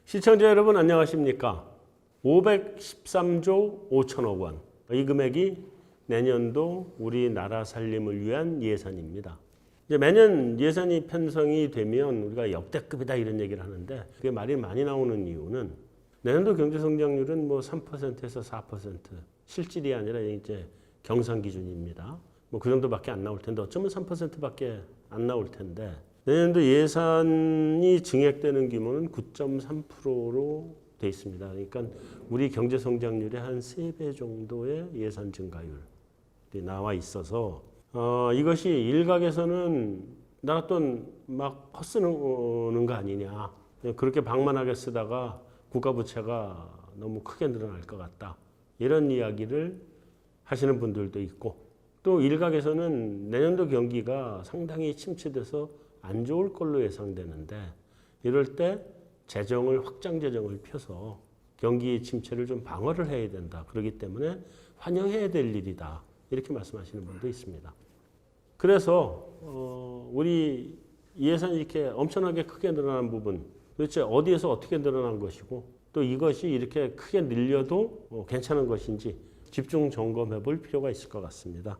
시청자 여러분 안녕하십니까? 513조 5천억 원. 이 금액이 내년도 우리나라 살림을 위한 예산입니다. 이제 매년 예산이 편성이 되면 우리가 역대급이다 이런 얘기를 하는데 그게 말이 많이 나오는 이유는 내년도 경제 성장률은 뭐 3%에서 4% 실질이 아니라 이제 경상 기준입니다. 뭐 그 정도밖에 안 나올 텐데 어쩌면 3%밖에 안 나올 텐데 내년도 예산이 증액되는 규모는 9.3%로 돼 있습니다. 그러니까 우리 경제 성장률의 한 3배 정도의 예산 증가율이 나와 있어서 이것이 일각에서는 나라 돈 막 헛쓰는 거 아니냐. 그렇게 방만하게 쓰다가 국가 부채가 너무 크게 늘어날 것 같다. 이런 이야기를 하시는 분들도 있고 또 일각에서는 내년도 경기가 상당히 침체돼서 안 좋을 걸로 예상되는데 이럴 때 재정을 확장 재정을 펴서 경기 침체를 좀 방어를 해야 된다. 그렇기 때문에 환영해야 될 일이다. 이렇게 말씀하시는 분도 있습니다. 그래서 우리 예산이 이렇게 엄청나게 크게 늘어난 부분 도대체 어디에서 어떻게 늘어난 것이고 또 이것이 이렇게 크게 늘려도 괜찮은 것인지 집중 점검해 볼 필요가 있을 것 같습니다.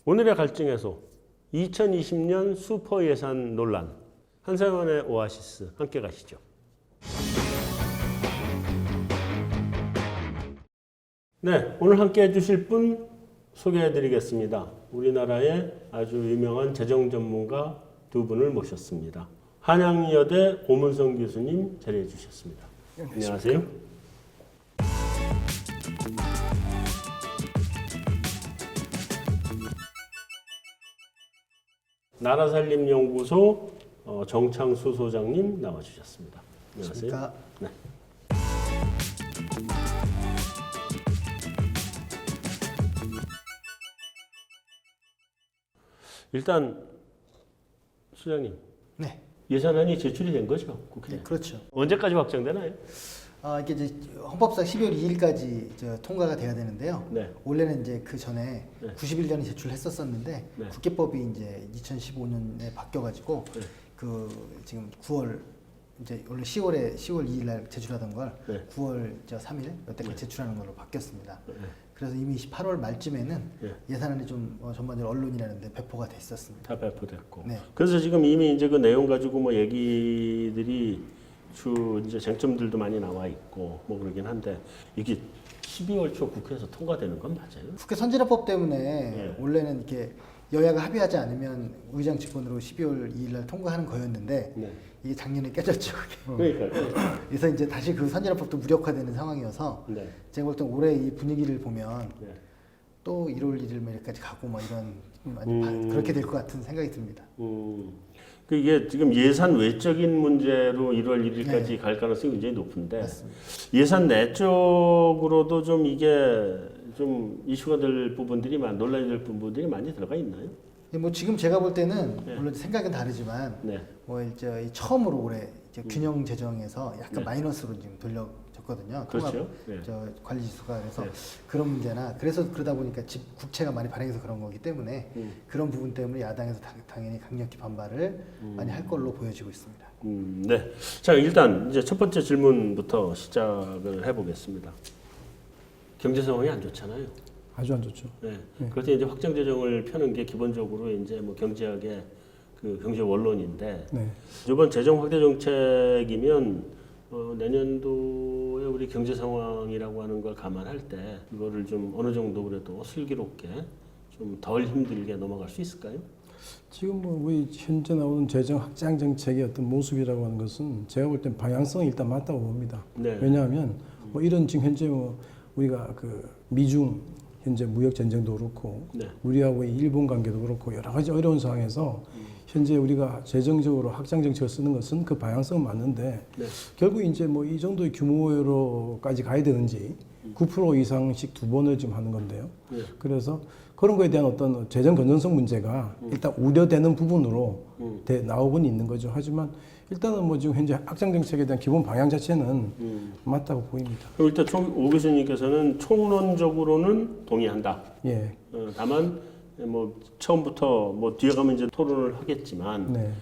오늘의 갈증에서 2020년 슈퍼 예산 논란, 한상원의 오아시스 함께 가시죠. 네, 오늘 함께 해주실 분 소개해드리겠습니다. 우리나라의 아주 유명한 재정 전문가 두 분을 모셨습니다. 한양여대 오문성 교수님 자리해 주셨습니다. 안녕하세요. 나라살림연구소 정창수 소장님 나와주셨습니다. 안녕하세요. 네. 일단 소장님, 네. 예산안이 제출이 된 거죠, 국회에? 네, 그렇죠. 언제까지 확정되나요? 이게 이제 헌법상 12월 2일까지 통과가 돼야 되는데요. 네. 원래는 이제 그 전에 네. 90일 전에 제출했었었는데 네. 국회법이 이제 2015년에 바뀌어가지고 네. 그 지금 9월 이제 원래 10월 2일 날 제출하던 걸 네. 9월 3일 여태까지 네. 제출하는 걸로 바뀌었습니다. 네. 그래서 이미 8월 말쯤에는 네. 예산안이 좀 전반적으로 언론이라는데 배포가 됐었습니다. 다 배포됐고. 네. 그래서 지금 이미 이제 그 내용 가지고 뭐 얘기들이 이제 쟁점들도 많이 나와 있고 뭐 그러긴 한데 이게 12월 초 국회에서 통과되는 건 맞아요? 국회 선진화법 때문에 네. 원래는 이렇게 여야가 합의하지 않으면 의장 직권으로 12월 2일 날 통과하는 거였는데 네. 이게 작년에 깨졌죠. 그러니까요. 그래서 이제 다시 그 선진화법도 무력화되는 상황이어서 네. 제가 볼 땐 올해 이 분위기를 보면 네. 또 1월 1일 말까지 가고 뭐 이런 그렇게 될 것 같은 생각이 듭니다. 그 이게 지금 예산 외적인 문제로 1월 1일까지 네. 갈 가능성이 굉장히 높은데 맞습니다. 예산 내적으로도 좀 이게 좀 이슈가 될 부분들이 논란이 될 부분들이 많이 들어가 있나요? 뭐 지금 제가 볼 때는 네. 물론 생각은 다르지만 네. 뭐 이제 처음으로 올해 이제 균형 재정에서 약간 네. 마이너스로 지금 돌려졌거든요. 그렇죠. 네. 관리 지수가 그래서 네. 그런 문제나 그래서 그러다 보니까 국채가 많이 발행해서 그런 거기 때문에 그런 부분 때문에 야당에서 당연히 강력히 반발을 많이 할 걸로 보여지고 있습니다. 네. 자, 일단 이제 첫 번째 질문부터 시작을 해보겠습니다. 경제 상황이 안 좋잖아요. 아주 안 좋죠. 네. 그래서 이제 확장 재정을 펴는 게 기본적으로 이제 뭐 경제학의 그 경제 원론인데 네. 이번 재정 확대 정책이면 내년도에 우리 경제 상황이라고 하는 걸 감안할 때 이거를 좀 어느 정도 그래도 슬기롭게 좀 덜 힘들게 넘어갈 수 있을까요? 지금 뭐 우리 현재 나오는 재정 확장 정책의 어떤 모습이라고 하는 것은 제가 볼 땐 방향성이 일단 맞다고 봅니다. 네. 왜냐하면 뭐 이런 지금 현재 뭐 우리가 그 미중 현재 무역 전쟁도 그렇고 네. 우리하고의 일본 관계도 그렇고 여러 가지 어려운 상황에서 현재 우리가 재정적으로 확장 정책을 쓰는 것은 그 방향성은 맞는데 네. 결국 이제 뭐 이 정도의 규모로까지 가야 되는지 9% 이상씩 두 번을 지금 하는 건데요. 네. 그래서 그런 거에 대한 어떤 재정 건전성 문제가 일단 우려되는 부분으로 나오곤 있는 거죠. 하지만 일단은 뭐 지금 현재 확장 정책에 대한 기본 방향 자체는 맞다고 보입니다. 그럼 일단 오 교수님께서는 총론적으로는 동의한다. 예. 다만 뭐 처음부터 뭐 뒤에 가면 이제 토론을 하겠지만 네.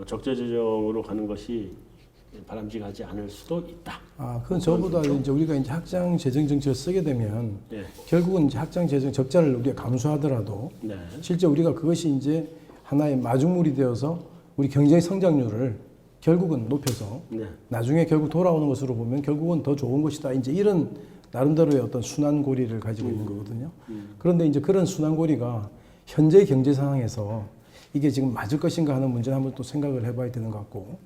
적재 재정으로 가는 것이 바람직하지 않을 수도 있다. 그건 저보다 이제 우리가 이제 학장 재정 정책을 쓰게 되면 네. 결국은 이제 학장 재정 적자를 우리가 감수하더라도 네. 실제 우리가 그것이 이제 하나의 마중물이 되어서 우리 경제 성장률을 결국은 높여서 네. 나중에 결국 돌아오는 것으로 보면 결국은 더 좋은 것이다. 이제 이런 나름대로의 어떤 순환고리를 가지고 있는 거거든요. 그런데 이제 그런 순환고리가 현재 경제 상황에서 이게 지금 맞을 것인가 하는 문제를 한번 또 생각을 해봐야 되는 것 같고,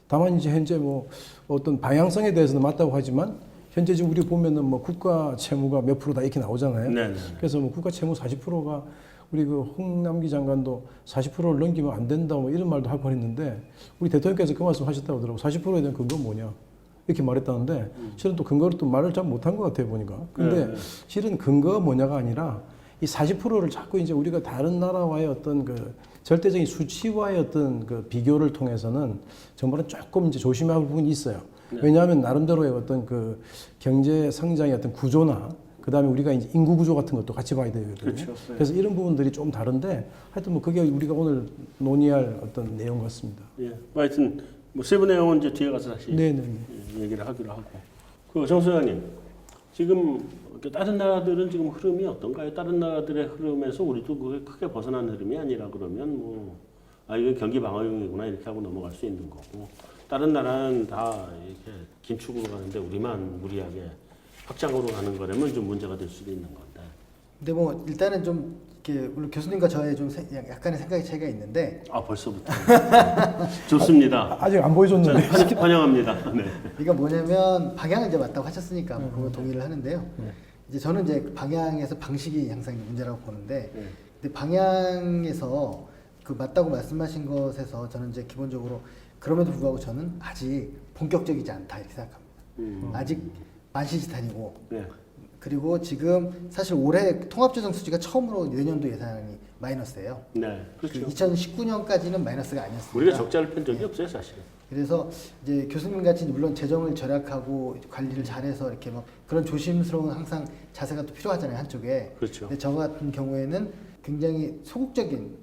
다만 이제 현재 뭐 어떤 방향성에 대해서는 맞다고 하지만 현재 지금 우리 보면은 뭐 국가 채무가 몇 프로다 이렇게 나오잖아요. 네. 네. 그래서 뭐 국가 채무 40%가 우리 그 홍남기 장관도 40%를 넘기면 안 된다 뭐 이런 말도 할 뻔했는데 우리 대통령께서 그 말씀 하셨다고 하더라고. 40%에 대한 근거는 뭐냐 이렇게 말했다는데 실은 또 근거를 또 말을 잘 못한 것 같아요 보니까. 근데 실은 근거가 뭐냐가 아니라 이 40%를 자꾸 이제 우리가 다른 나라와의 어떤 그 절대적인 수치와의 어떤 그 비교를 통해서는 정말은 조금 이제 조심해야 할 부분이 있어요. 왜냐하면 나름대로의 어떤 그 경제 성장의 어떤 구조나 그다음에 우리가 이제 인구 구조 같은 것도 같이 봐야 되거든요. 그렇죠. 그래서 이런 부분들이 좀 다른데 하여튼 뭐 그게 우리가 오늘 논의할 어떤 내용 같습니다. 예. 하여튼 뭐 세부 내용은 이제 뒤에 가서 다시 네네네. 얘기를 하기로 하고. 정 소장님, 지금 다른 나라들은 지금 흐름이 어떤가요? 다른 나라들의 흐름에서 우리도 그게 크게 벗어난 흐름이 아니라 그러면 이건 경기 방어용이구나 이렇게 하고 넘어갈 수 있는 거고, 다른 나라는 다 이렇게 긴축으로 가는데 우리만 무리하게 확장으로 가는 거라면 좀 문제가 될 수도 있는 건데. 근데 뭐 일단은 좀 이렇게 물론 교수님과 저의 좀 약간의 생각의 차이가 있는데 벌써부터 좋습니다. 아직 안 보여줬는데. 환영합니다. 네. 이거 뭐냐면 방향은 이제 맞다고 하셨으니까 그거 동의를 하는데요. 이제 저는 이제 방향에서 방식이 항상 문제라고 보는데, 근데 방향에서 그 맞다고 말씀하신 것에서 저는 이제 기본적으로 그럼에도 불구하고 저는 아직 본격적이지 않다 이렇게 생각합니다. 아직 만시지탄이고, 네. 그리고 지금 사실 올해 통합재정 수지가 처음으로 내년도 예산이 마이너스예요. 네, 그렇죠. 2019년까지는 마이너스가 아니었습니다. 우리가 적자를 편 적이 없어요, 사실은. 그래서 이제 교수님 같이 물론 재정을 절약하고 관리를 잘해서 이렇게 뭐 그런 조심스러운 항상 자세가 또 필요하잖아요, 한쪽에. 그렇죠. 근데 저 같은 경우에는 굉장히 소극적인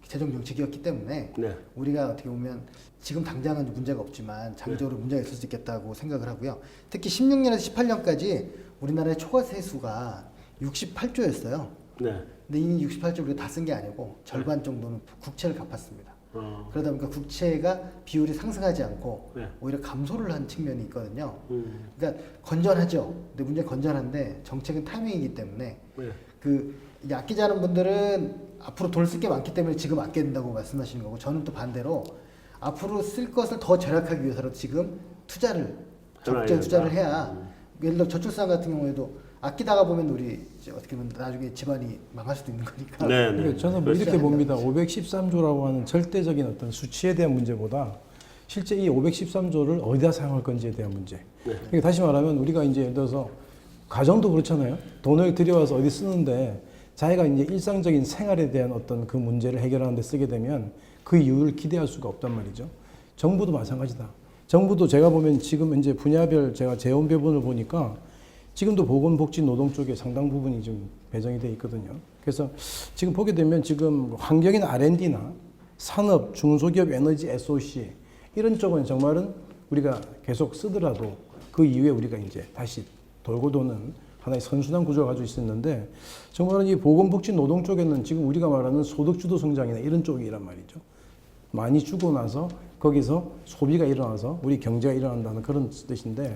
재정 정책이었기 때문에 네. 우리가 어떻게 보면 지금 당장은 문제가 없지만 장기적으로 문제가 있을 수 있겠다고 생각을 하고요. 특히 16년에서 18년까지 우리나라의 초과 세수가 68조였어요. 네. 근데 이 68조 우리가 다 쓴 게 아니고 절반 정도는 국채를 갚았습니다. 그러다 보니까 국채가 비율이 상승하지 않고 네. 오히려 감소를 한 측면이 있거든요. 그러니까 건전하죠. 근데 문제는 건전한데 정책은 타이밍이기 때문에 네. 이제 아끼지 않은 분들은 앞으로 돈 쓸 게 많기 때문에 지금 아껴야 된다고 말씀하시는 거고, 저는 또 반대로 앞으로 쓸 것을 더 절약하기 위해서라도 지금 적정 투자를 해야, 예를 들어 저출산 같은 경우에도 아끼다가 보면 우리 이제 어떻게 보면 나중에 집안이 망할 수도 있는 거니까. 네, 네. 그러니까 저는 뭐 이렇게 봅니다. 513조라고 하는 절대적인 어떤 수치에 대한 문제보다 실제 이 513조를 어디다 사용할 건지에 대한 문제. 그러니까 다시 말하면 우리가 이제 예를 들어서 가정도 그렇잖아요. 돈을 들여와서 어디 쓰는데 자기가 이제 일상적인 생활에 대한 어떤 그 문제를 해결하는 데 쓰게 되면 그 이유를 기대할 수가 없단 말이죠. 정부도 마찬가지다. 정부도 제가 보면 지금 이제 분야별 제가 재원 배분을 보니까 지금도 보건복지노동 쪽에 상당 부분이 좀 배정이 돼 있거든요. 그래서 지금 보게 되면 지금 환경이나 R&D나 산업, 중소기업 에너지 SOC 이런 쪽은 정말은 우리가 계속 쓰더라도 그 이후에 우리가 이제 다시 돌고 도는 하나의 선순환 구조가 가지고 있었는데, 정말은 이 보건복지노동 쪽에는 지금 우리가 말하는 소득주도 성장이나 이런 쪽이란 말이죠. 많이 주고 나서 거기서 소비가 일어나서 우리 경제가 일어난다는 그런 뜻인데,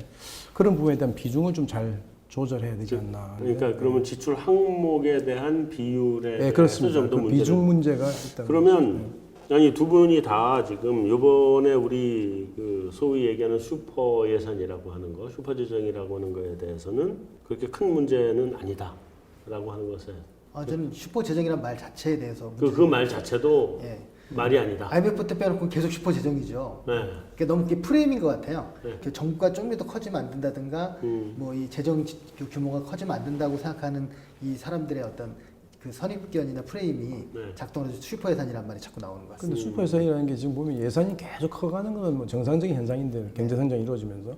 그런 부분에 대한 비중을 좀 잘 조절해야 되지 않나. 그러니까 그러면 지출 항목에 대한 비율에 네, 그렇습니다. 정도 그 문제를. 비중 문제가 있다. 그러면 아니 두 분이 다 지금 이번에 우리 그 소위 얘기하는 슈퍼 예산이라고 하는 거, 슈퍼 재정이라고 하는 거에 대해서는 그렇게 큰 문제는 아니다라고 하는 것에 저는 슈퍼 재정이란 말 자체에 대해서 그 말 자체도 예. 말이 아니다. IMF 때 빼놓고 계속 슈퍼 재정이죠. 네. 그게 너무 프레임인 것 같아요. 네. 정부가 좀 더 커지면 안 된다든가, 뭐 이 재정 규모가 커지면 안 된다고 생각하는 이 사람들의 어떤 그 선입견이나 프레임이 작동해서 슈퍼 예산이란 말이 자꾸 나오는 것 같습니다. 근데 슈퍼 예산이라는 게 지금 보면 예산이 계속 커가는 건 뭐 정상적인 현상인데, 경제 성장이 이루어지면서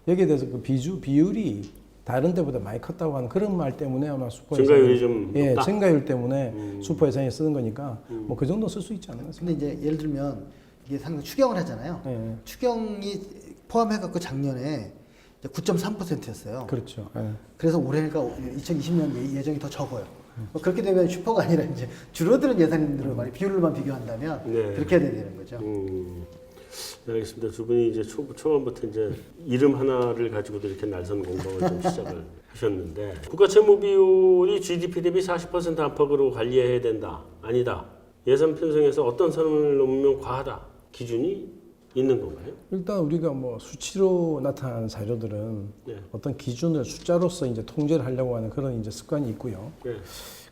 여기에 대해서 그 비율이 다른 데보다 많이 컸다고 하는 그런 말 때문에 아마 슈퍼 증가율이 좀 예, 높다? 증가율 때문에 슈퍼 예산에 쓰는 거니까 뭐 그 정도 쓸 수 있지 않나. 근데 이제 예를 들면 이게 상당히 추경을 하잖아요. 예. 추경이 포함해갖고 작년에 9.3%였어요. 그렇죠. 예. 그래서 올해가 2020년 예정이 더 적어요. 그렇게 되면 슈퍼가 아니라 이제 줄어드는 예산들을 많이 비율로만 비교한다면 네. 그렇게 해야 되는 거죠. 네, 알겠습니다. 두 분이 이제 초반부터 이제 이름 하나를 가지고도 이렇게 날선 공방을 좀 시작을 하셨는데 국가 채무 비율이 GDP 대비 40% 안팎으로 관리해야 된다. 아니다. 예산 편성에서 어떤 선을 넘으면 과하다. 기준이 있는 건가요? 일단 우리가 뭐 수치로 나타나는 자료들은 네. 어떤 기준을 숫자로서 이제 통제를 하려고 하는 그런 이제 습관이 있고요. 네.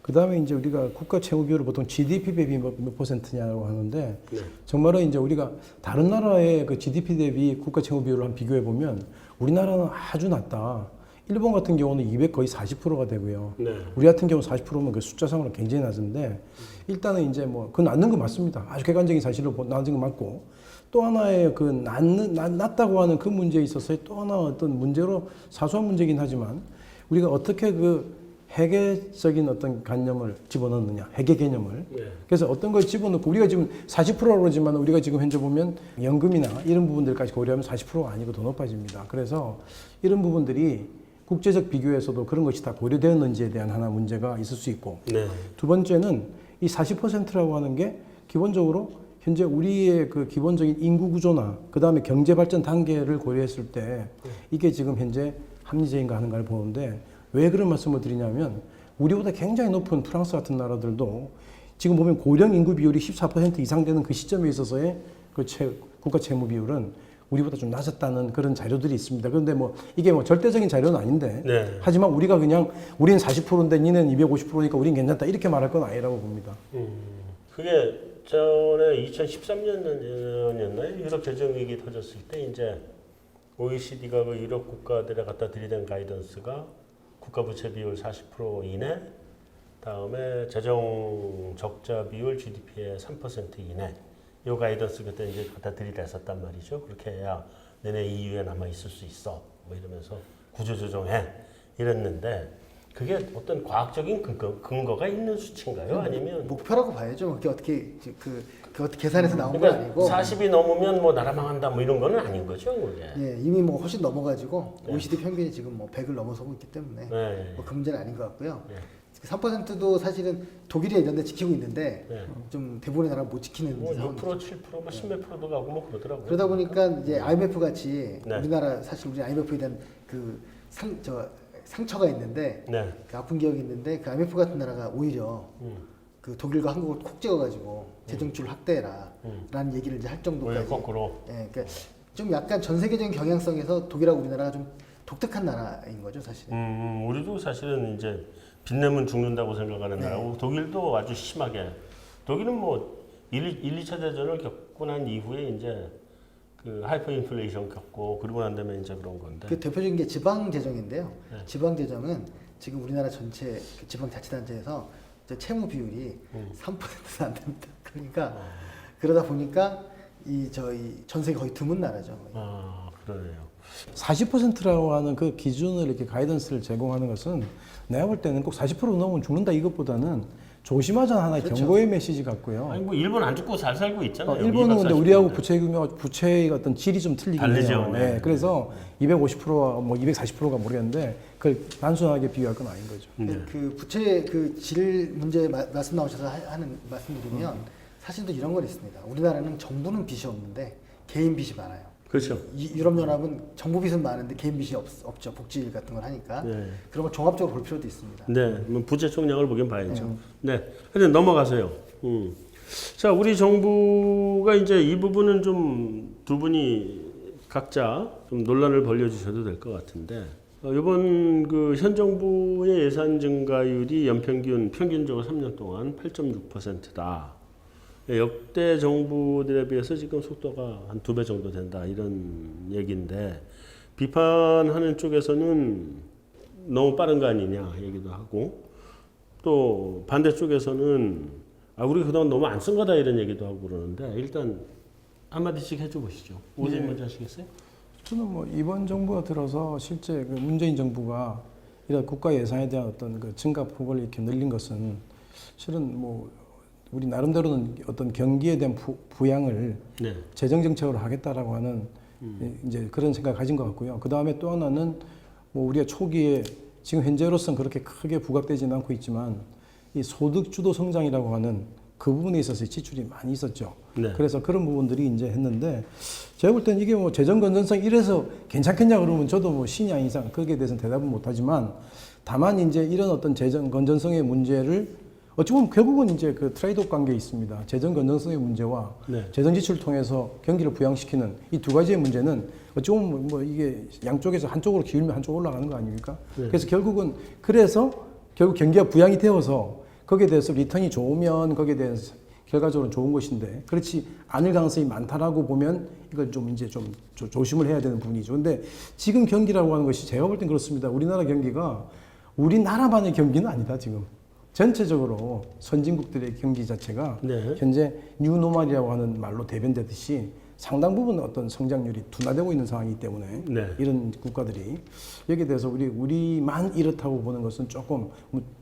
그 다음에 이제 우리가 국가 채무 비율을 보통 GDP 대비 몇 퍼센트냐고 하는데 네. 정말로 이제 우리가 다른 나라의 그 GDP 대비 국가 채무 비율을 한번 비교해 보면 우리나라는 아주 낮다. 일본 같은 경우는 200 거의 40%가 되고요. 네. 우리 같은 경우 40%면 그 숫자상으로 굉장히 낮은데 일단은 이제 뭐 그건 낮는 거 맞습니다. 아주 객관적인 사실로 낮은 거 맞고 또 하나의 그 낮다고 하는 그 문제에 있어서의 또 하나 어떤 문제로 사소한 문제긴 하지만 우리가 어떻게 그 회계적인 어떤 개념을 집어넣느냐, 회계 개념을. 네. 그래서 어떤 걸 집어넣고 우리가 지금 40%라고 그러지만 우리가 지금 현재 보면 연금이나 이런 부분들까지 고려하면 40%가 아니고 더 높아집니다. 그래서 이런 부분들이 국제적 비교에서도 그런 것이 다 고려되었는지에 대한 하나 문제가 있을 수 있고 네. 두 번째는 이 40%라고 하는 게 기본적으로 현재 우리의 그 기본적인 인구 구조나 그 다음에 경제 발전 단계를 고려했을 때 이게 지금 현재 합리적인가 하는가를 보는데 왜 그런 말씀을 드리냐면 우리보다 굉장히 높은 프랑스 같은 나라들도 지금 보면 고령 인구 비율이 14% 이상 되는 그 시점에 있어서의 그 국가 채무 비율은 우리보다 좀 낮았다는 그런 자료들이 있습니다. 그런데 뭐 이게 뭐 절대적인 자료는 아닌데 네. 하지만 우리가 그냥 우리는 40%인데 니는 250%니까 우리는 괜찮다 이렇게 말할 건 아니라고 봅니다. 그게 전에 2013년이었나요? 유럽 재정 위기 터졌을 때 이제 OECD가 그 유럽 국가들에 갖다 들이댄 가이던스가 국가 부채 비율 40% 이내, 다음에 재정 적자 비율 GDP의 3% 이내. 이 가이던스 그때 이제 갖다 들이댔었단 말이죠. 그렇게 해야 너네 EU에 남아 있을 수 있어. 뭐 이러면서 구조 조정해 이랬는데. 그게 어떤 과학적인 근거가 있는 수치인가요? 아니면 목표라고 봐야죠. 그게 어떻게 어떻게 계산해서 나온 건 그러니까 아니고 40이 넘으면 뭐 나라 망한다 뭐 이런 거는 아닌 거죠, 그게. 예, 이미 뭐 훨씬 넘어가지고 네. OECD 평균이 지금 뭐 100을 넘어서고 있기 때문에 네. 뭐 그 문제는 아닌 것 같고요. 네. 3%도 사실은 독일이 이런 데 지키고 있는데 네. 좀 대부분의 나라가 못 지키는 뭐 상황이죠. 6%, 7%, 뭐 10몇 프로도 가고 뭐 그러더라고요. 그러다 보니까 이제 IMF 같이 네. 우리나라 사실 우리 IMF에 대한 그 상처가 있는데 네. 그 아픈 기억이 있는데 그 IMF 같은 나라가 오히려 그 독일과 한국을 콕 찍어가지고 재정출 확대해라라는 얘기를 이제 할 오히려 정도까지. 거꾸로. 예, 그러니까 좀 약간 전 세계적인 경향성에서 독일하고 우리나라가 좀 독특한 나라인 거죠, 사실. 우리도 사실은 이제 빚내면 죽는다고 생각하는 네. 나라고 독일도 아주 심하게. 독일은 뭐 1, 2차 대전을 겪고 난 이후에 이제 그 하이퍼 인플레이션 겪고 그러고 난 다음에 이제 그런 건데. 그 대표적인 게 지방 재정인데요. 네. 지방 재정은 지금 우리나라 전체 그 지방 자치단체에서 이제 채무 비율이 3%도 안 됩니다. 그러니까 그러다 보니까 이 저희 전 세계 거의 드문 나라죠. 아, 그러네요. 40%라고 하는 그 기준을 이렇게 가이던스를 제공하는 것은 내가 볼 때는 꼭 40% 넘으면 죽는다 이것보다는 조심하자는 하나의 그렇죠. 경고의 메시지 같고요. 아니 뭐 일본 안 죽고 잘 살고 있잖아요. 일본은 근데 240%. 우리하고 부채 규모가 부채의 어떤 질이 좀 틀리긴 다르죠. 해요. 네. 네. 그래서 250%와 뭐 240%가 모르겠는데 그걸 단순하게 비교할 건 아닌 거죠. 네. 그 부채 그 질 문제 말씀 나오셔서 하는 말씀드리면 사실도 이런 건 있습니다. 우리나라는 정부는 빚이 없는데 개인 빚이 많아요. 그렇죠. 유럽연합은 정부 빚은 많은데 개인 빚이 없죠. 복지 같은 걸 하니까 네. 그런 걸 종합적으로 볼 필요도 있습니다. 네, 뭐 부채 총량을 보긴 봐야죠. 네, 근데 넘어가세요. 자, 우리 정부가 이제 이 부분은 좀 두 분이 각자 좀 논란을 벌여주셔도 될 것 같은데 이번 그 현 정부의 예산 증가율이 평균적으로 3년 동안 8.6%다. 역대 정부들에 비해서 지금 속도가 한 2배 정도 된다 이런 얘기인데 비판하는 쪽에서는 너무 빠른 거 아니냐 얘기도 하고 또 반대쪽에서는 우리가 그동안 너무 안 쓴 거다 이런 얘기도 하고 그러는데 일단 한마디씩 해줘 보시죠. 오재인 먼저 하시겠어요? 저는 뭐 이번 정부가 들어서 실제 그 문재인 정부가 이런 국가 예산에 대한 어떤 그 증가폭을 이렇게 늘린 것은 실은 뭐 우리 나름대로는 어떤 경기에 대한 부양을 네. 재정 정책으로 하겠다라고 하는 이제 그런 생각을 가진 것 같고요. 그 다음에 또 하나는 뭐 우리가 초기에 지금 현재로서는 그렇게 크게 부각되지는 않고 있지만 이 소득 주도 성장이라고 하는 그 부분에 있어서 지출이 많이 있었죠. 네. 그래서 그런 부분들이 이제 했는데 제가 볼 때는 이게 뭐 재정 건전성 이래서 괜찮겠냐 그러면 저도 뭐 신이 아닌 이상 거기에 대해서는 대답은 못하지만 다만 이제 이런 어떤 재정 건전성의 문제를 어찌 보면 결국은 이제 그 트레이드오프 관계에 있습니다. 재정 건전성의 문제와 네. 재정 지출을 통해서 경기를 부양시키는 이 두 가지의 문제는 어찌 보면 뭐 이게 양쪽에서 한쪽으로 기울면 한쪽 올라가는 거 아닙니까? 네. 그래서 결국은 그래서 결국 경기가 부양이 되어서 거기에 대해서 리턴이 좋으면 거기에 대해서 결과적으로 좋은 것인데 그렇지 않을 가능성이 많다라고 보면 이걸 좀 이제 좀 조심을 해야 되는 부분이죠. 근데 지금 경기라고 하는 것이 제가 볼 땐 그렇습니다. 우리나라 경기가 우리나라만의 경기는 아니다 지금. 전체적으로 선진국들의 경기 자체가 네. 현재 뉴노멀이라고 하는 말로 대변되듯이 상당 부분 어떤 성장률이 둔화되고 있는 상황이기 때문에 네. 이런 국가들이 여기에 대해서 우리만 이렇다고 보는 것은 조금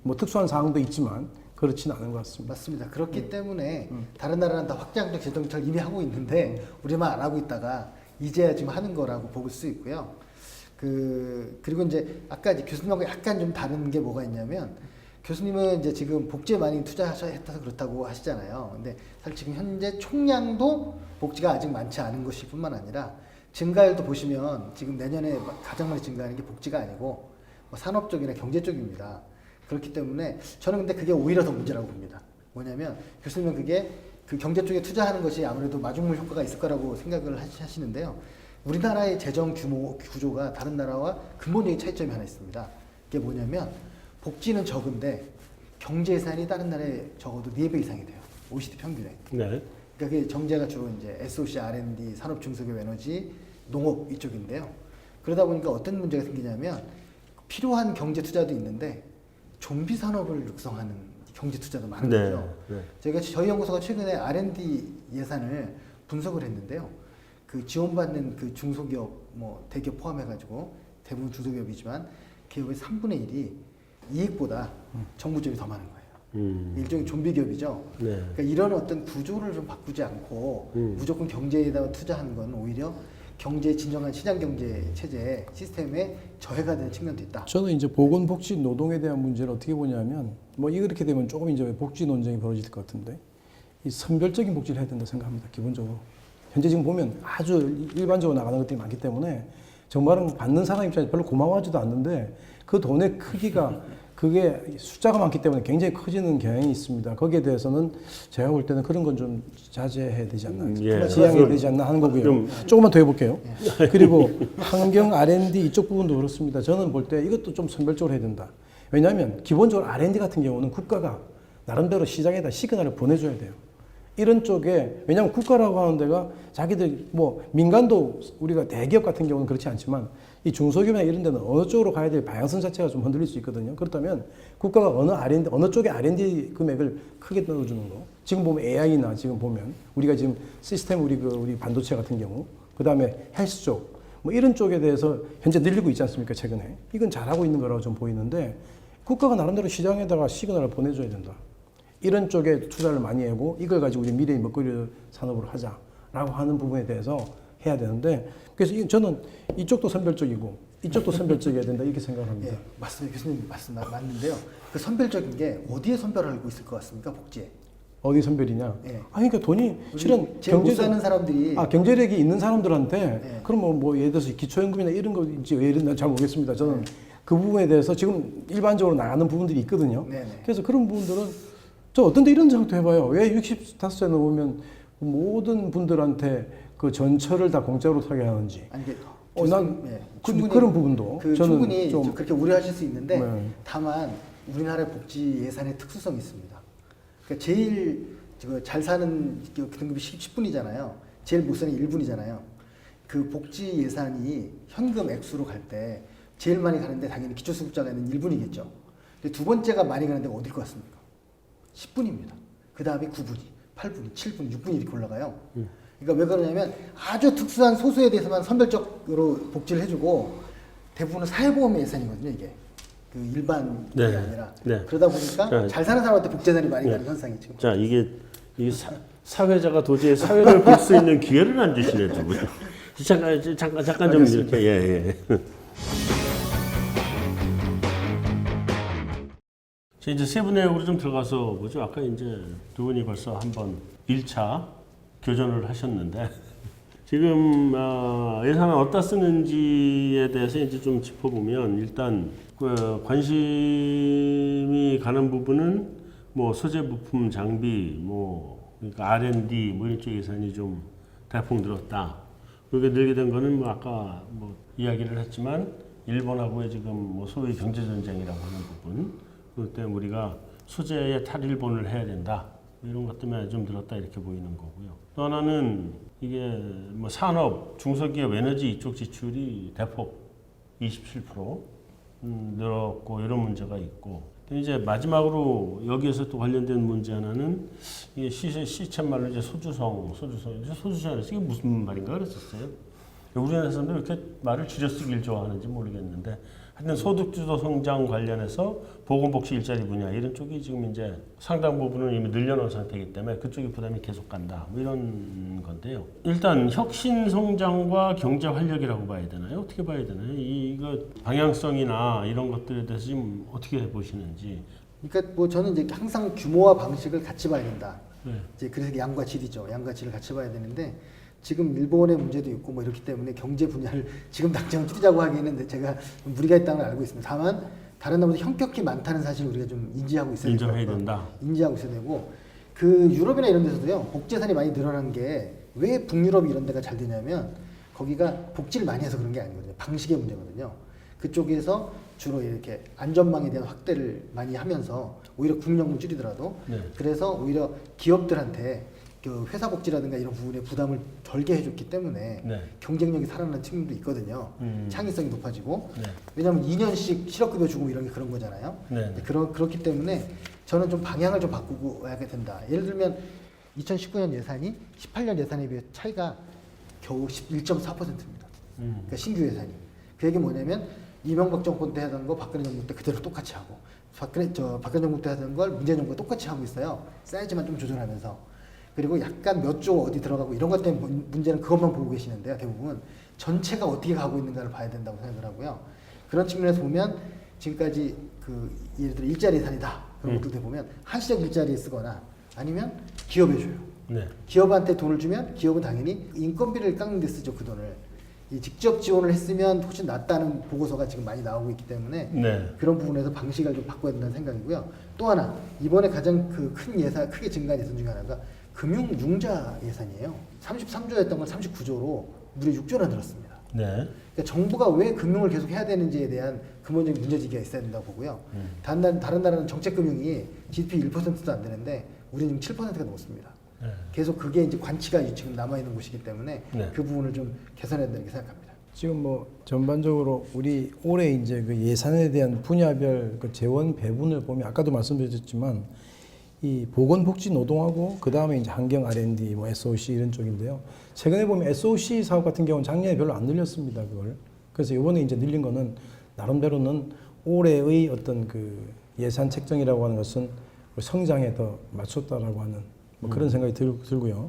뭐 특수한 상황도 있지만 그렇지는 않은 것 같습니다. 맞습니다. 그렇기 때문에 다른 나라는 다 확장적 재정비를 이미 하고 있는데 우리만 안 하고 있다가 이제야 지금 하는 거라고 볼 수 있고요. 그리고 이제 아까 이제 교수님하고 약간 좀 다른 게 뭐가 있냐면 교수님은 이제 지금 복지에 많이 투자하셔서 그렇다고 하시잖아요. 근데 사실 지금 현재 총량도 복지가 아직 많지 않은 것이 뿐만 아니라 증가율도 보시면 지금 내년에 가장 많이 증가하는 게 복지가 아니고 뭐 산업 쪽이나 경제 쪽입니다. 그렇기 때문에 저는 근데 그게 오히려 더 문제라고 봅니다. 뭐냐면 교수님은 그게 그 경제 쪽에 투자하는 것이 아무래도 마중물 효과가 있을 거라고 생각을 하시는데요. 우리나라의 재정 규모 구조가 다른 나라와 근본적인 차이점이 하나 있습니다. 그게 뭐냐면 복지는 적은데 경제 예산이 다른 나라에 적어도 4배 이상이 돼요. OECD 평균에. 네. 그러니까 그 정제가 주로 이제 SOC, R&D, 산업 중소기업 에너지, 농업 이쪽인데요. 그러다 보니까 어떤 문제가 생기냐면 필요한 경제 투자도 있는데 좀비 산업을 육성하는 경제 투자도 많은 네. 거죠. 네. 저희 연구소가 최근에 R&D 예산을 분석을 했는데요. 그 지원받는 그 중소기업, 뭐 대기업 포함해가지고 대부분 중소기업이지만 기업의 3분의 1이 이익보다 정부 지원이 더 많은 거예요. 일종의 좀비 기업이죠. 네. 그러니까 이런 어떤 구조를 좀 바꾸지 않고 무조건 경제에다 투자하는 건 오히려 경제의 진정한 시장 경제 체제 시스템에 저해가 되는 측면도 있다. 저는 이제 보건복지 노동에 대한 문제를 어떻게 보냐면 뭐 이렇게 되면 조금 이제 복지 논쟁이 벌어질 것 같은데 이 선별적인 복지를 해야 된다 생각합니다. 기본적으로 현재 지금 보면 아주 일반적으로 나가는 것들이 많기 때문에 정말은 받는 사람 입장에서 별로 고마워하지도 않는데 그 돈의 크기가 그게 숫자가 많기 때문에 굉장히 커지는 경향이 있습니다. 거기에 대해서는 제가 볼 때는 그런 건 좀 자제해야 되지 않나, 예. 지양해야 되지 않나 하는 거고요. 조금만 더 해볼게요. 그리고 환경 R&D 이쪽 부분도 그렇습니다. 저는 볼 때 이것도 좀 선별적으로 해야 된다. 왜냐하면 기본적으로 R&D 같은 경우는 국가가 나름대로 시장에다 시그널을 보내줘야 돼요. 이런 쪽에 왜냐하면 국가라고 하는 데가 자기들 뭐 민간도 우리가 대기업 같은 경우는 그렇지 않지만 이 중소기업이나 이런 데는 어느 쪽으로 가야 될 방향성 자체가 좀 흔들릴 수 있거든요. 그렇다면 국가가 어느 쪽에 R&D 금액을 크게 넣어주는 거. 지금 보면 AI나 지금 보면 우리가 지금 시스템 우리 반도체 같은 경우 그 다음에 헬스 쪽 뭐 이런 쪽에 대해서 현재 늘리고 있지 않습니까 최근에. 이건 잘하고 있는 거라고 좀 보이는데 국가가 나름대로 시장에다가 시그널을 보내줘야 된다. 이런 쪽에 투자를 많이 하고 이걸 가지고 우리 미래의 먹거리 산업으로 하자라고 하는 부분에 대해서 해야 되는데 그래서 저는 이쪽도 선별적이고 이쪽도 선별적이어야 된다 이렇게 생각합니다. 예, 맞습니다. 교수님 말씀 맞는데요. 그 선별적인 게 어디에 선별하고 있을 것 같습니까? 복지에. 어디 선별이냐? 예. 그러니까 돈이 실은 제일 못 사는 사람들이 경제력이 있는 사람들한테 예. 그럼 뭐 예를 들어서 기초연금이나 이런 거인지 왜 이런 잘 모르겠습니다. 저는 그 부분에 대해서 지금 일반적으로 나가는 부분들이 있거든요. 네네. 그래서 그런 부분들은 저 어떤 데 이런 생각도 해봐요. 왜 65세 넘으면 모든 분들한테 그 전철을 다 공짜로 타게 하는지. 아니 이게 난 예, 그런 부분도 저는 충분히 좀 그렇게 우려하실 수 있는데 네. 다만 우리나라의 복지 예산의 특수성이 있습니다. 그러니까 제일 잘 사는 등급이 10분이잖아요. 제일 못 사는 1분이잖아요. 그 복지 예산이 현금 액수로 갈 때 제일 많이 가는데 당연히 기초수급자가 있는 1분이겠죠. 근데 두 번째가 많이 가는 데가 어딜 것 같습니까? 10분입니다. 그 다음에 9분이, 8분이, 7분이, 6분이 이렇게 올라가요. 그러니까 왜 그러냐면 아주 특수한 소수에 대해서만 선별적으로 복지를 해주고 대부분은 사회보험 예산이거든요, 이게. 그 일반 게 네. 아니라. 네. 그러다 보니까 자, 잘 사는 사람한테 복지예산이 많이 네. 가는 현상이 지금. 자, 이게 사회자가 도저히 사회를 볼 수 있는 기회를 안 주시네, 두 분. 잠깐 좀 이렇게 예. 자, 이제 세부 내용으로 좀 들어가서 보죠. 아까 이제 두 분이 벌써 한번 1차 교전을 하셨는데 지금 예산을 어디다 쓰는지에 대해서 이제 좀 짚어보면 일단 그 관심이 가는 부분은 뭐 소재 부품 장비 뭐 그러니까 R&D 뭐 이런 쪽 예산이 좀 대폭 늘었다. 그렇게 늘게 된 거는 뭐 아까 뭐 이야기를 했지만 일본하고의 지금 뭐 소위 경제 전쟁이라고 하는 부분 그것 때문에 우리가 소재에 탈일본을 해야 된다. 이런 것 때문에 좀 늘었다 이렇게 보이는 거고요. 또 하나는 이게 뭐 산업, 중소기업, 에너지 이쪽 지출이 대폭 27% 늘었고 이런 문제가 있고 이제 마지막으로 여기에서 또 관련된 문제 하나는 이게 시쳇말로 이제 소주성에서 이게 무슨 말인가 그랬었어요. 우리나라 사람들이 왜 이렇게 말을 줄여 쓰길 좋아하는지 모르겠는데 하여튼 소득주도 성장 관련해서 보건복지 일자리 분야 이런 쪽이 지금 이제 상당 부분은 이미 늘려놓은 상태이기 때문에 그쪽이 부담이 계속 간다 뭐 이런 건데요. 일단 혁신 성장과 경제 활력이라고 봐야 되나요? 어떻게 봐야 되나요? 이거 방향성이나 이런 것들에 대해서 지금 어떻게 보시는지. 그러니까 뭐 저는 이제 항상 규모와 방식을 같이 봐야 된다. 네. 이제 그래서 양과 질이죠. 양과 질을 같이 봐야 되는데 지금 일본의 문제도 있고 뭐 이렇기 때문에 경제 분야를 지금 당장 줄이자고 하기에는 제가 무리가 있다는 걸 알고 있습니다. 다만 다른 나라보다 현격히 많다는 사실을 우리가 좀 인지하고 있어야 인정해야 된다. 인지하고 있어야 되고 그 유럽이나 이런 데서도요 복제산이 많이 늘어난 게 왜 북유럽 이런 데가 잘 되냐면 거기가 복지를 많이 해서 그런 게 아니거든요. 방식의 문제거든요. 그쪽에서 주로 이렇게 안전망에 대한 확대를 많이 하면서 오히려 국력을 줄이더라도 네. 그래서 오히려 기업들한테 그 회사 복지라든가 이런 부분에 부담을 덜게 해줬기 때문에 네. 경쟁력이 살아나는 측면도 있거든요. 창의성이 높아지고 네. 왜냐하면 2년씩 실업급여 주고 이런 게 그런 거잖아요. 네. 그렇기 때문에 저는 좀 방향을 좀 바꾸고 와야 된다. 예를 들면 2019년 예산이 18년 예산에 비해 차이가 겨우 1.4%입니다. 그러니까 신규 예산이. 그 얘기 뭐냐면 이명박 정권 때 하던 거 박근혜 정부 때 그대로 똑같이 하고 박근혜 정부 때 하던 걸 문재인 정부가 똑같이 하고 있어요. 사이즈만 좀 조절하면서. 그리고 약간 몇 조 어디 들어가고 이런 것 때문에 문제는 그것만 보고 계시는데요. 대부분 전체가 어떻게 가고 있는가를 봐야 된다고 생각을 하고요. 그런 측면에서 보면 지금까지 그 예를 들어 일자리 예산이다. 그런 것들 보면 한시적 일자리에 쓰거나 아니면 기업에 줘요. 네. 기업한테 돈을 주면 기업은 당연히 인건비를 깎는 데 쓰죠. 그 돈을. 이 직접 지원을 했으면 훨씬 낫다는 보고서가 지금 많이 나오고 있기 때문에 네. 그런 부분에서 방식을 좀 바꿔야 된다는 생각이고요. 또 하나 이번에 가장 그 큰 예산 크게 증가한 예산 중에 하나가 금융융자 예산이에요. 33조였던 걸 39조로 무려 6조나 늘었습니다. 네. 그러니까 정부가 왜 금융을 계속 해야 되는지에 대한 근본적인 문제제기가 있어야 된다고 보고요. 다른 나라는 정책금융이 GDP 1%도 안 되는데 우리는 지금 7%가 넘습니다. 네. 계속 그게 이제 관치가 지금 남아있는 곳이기 때문에 네. 그 부분을 좀 개선해야 된다고 생각합니다. 지금 뭐 전반적으로 우리 올해 이제 그 예산에 대한 분야별 그 재원 배분을 보면 아까도 말씀드렸지만 이 보건복지 노동하고 그 다음에 이제 환경 R&D, 뭐 SOC 이런 쪽인데요. 최근에 보면 SOC 사업 같은 경우는 작년에 별로 안 늘렸습니다. 그걸. 그래서 이번에 이제 늘린 거는 나름대로는 올해의 어떤 그 예산 책정이라고 하는 것은 성장에 더 맞췄다라고 하는 뭐 그런 생각이 들고요.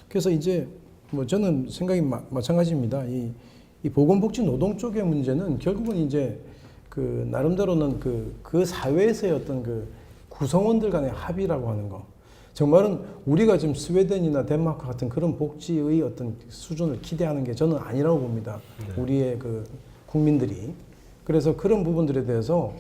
그래서 이제 뭐 저는 생각이 마찬가지입니다. 이 보건복지 노동 쪽의 문제는 결국은 이제 그 나름대로는 그 사회에서의 어떤 그 구성원들 간의 합의라고 하는 거. 정말은 우리가 지금 스웨덴이나 덴마크 같은 그런 복지의 어떤 수준을 기대하는 게 저는 아니라고 봅니다. 네. 우리의 그 국민들이. 그래서 그런 부분들에 대해서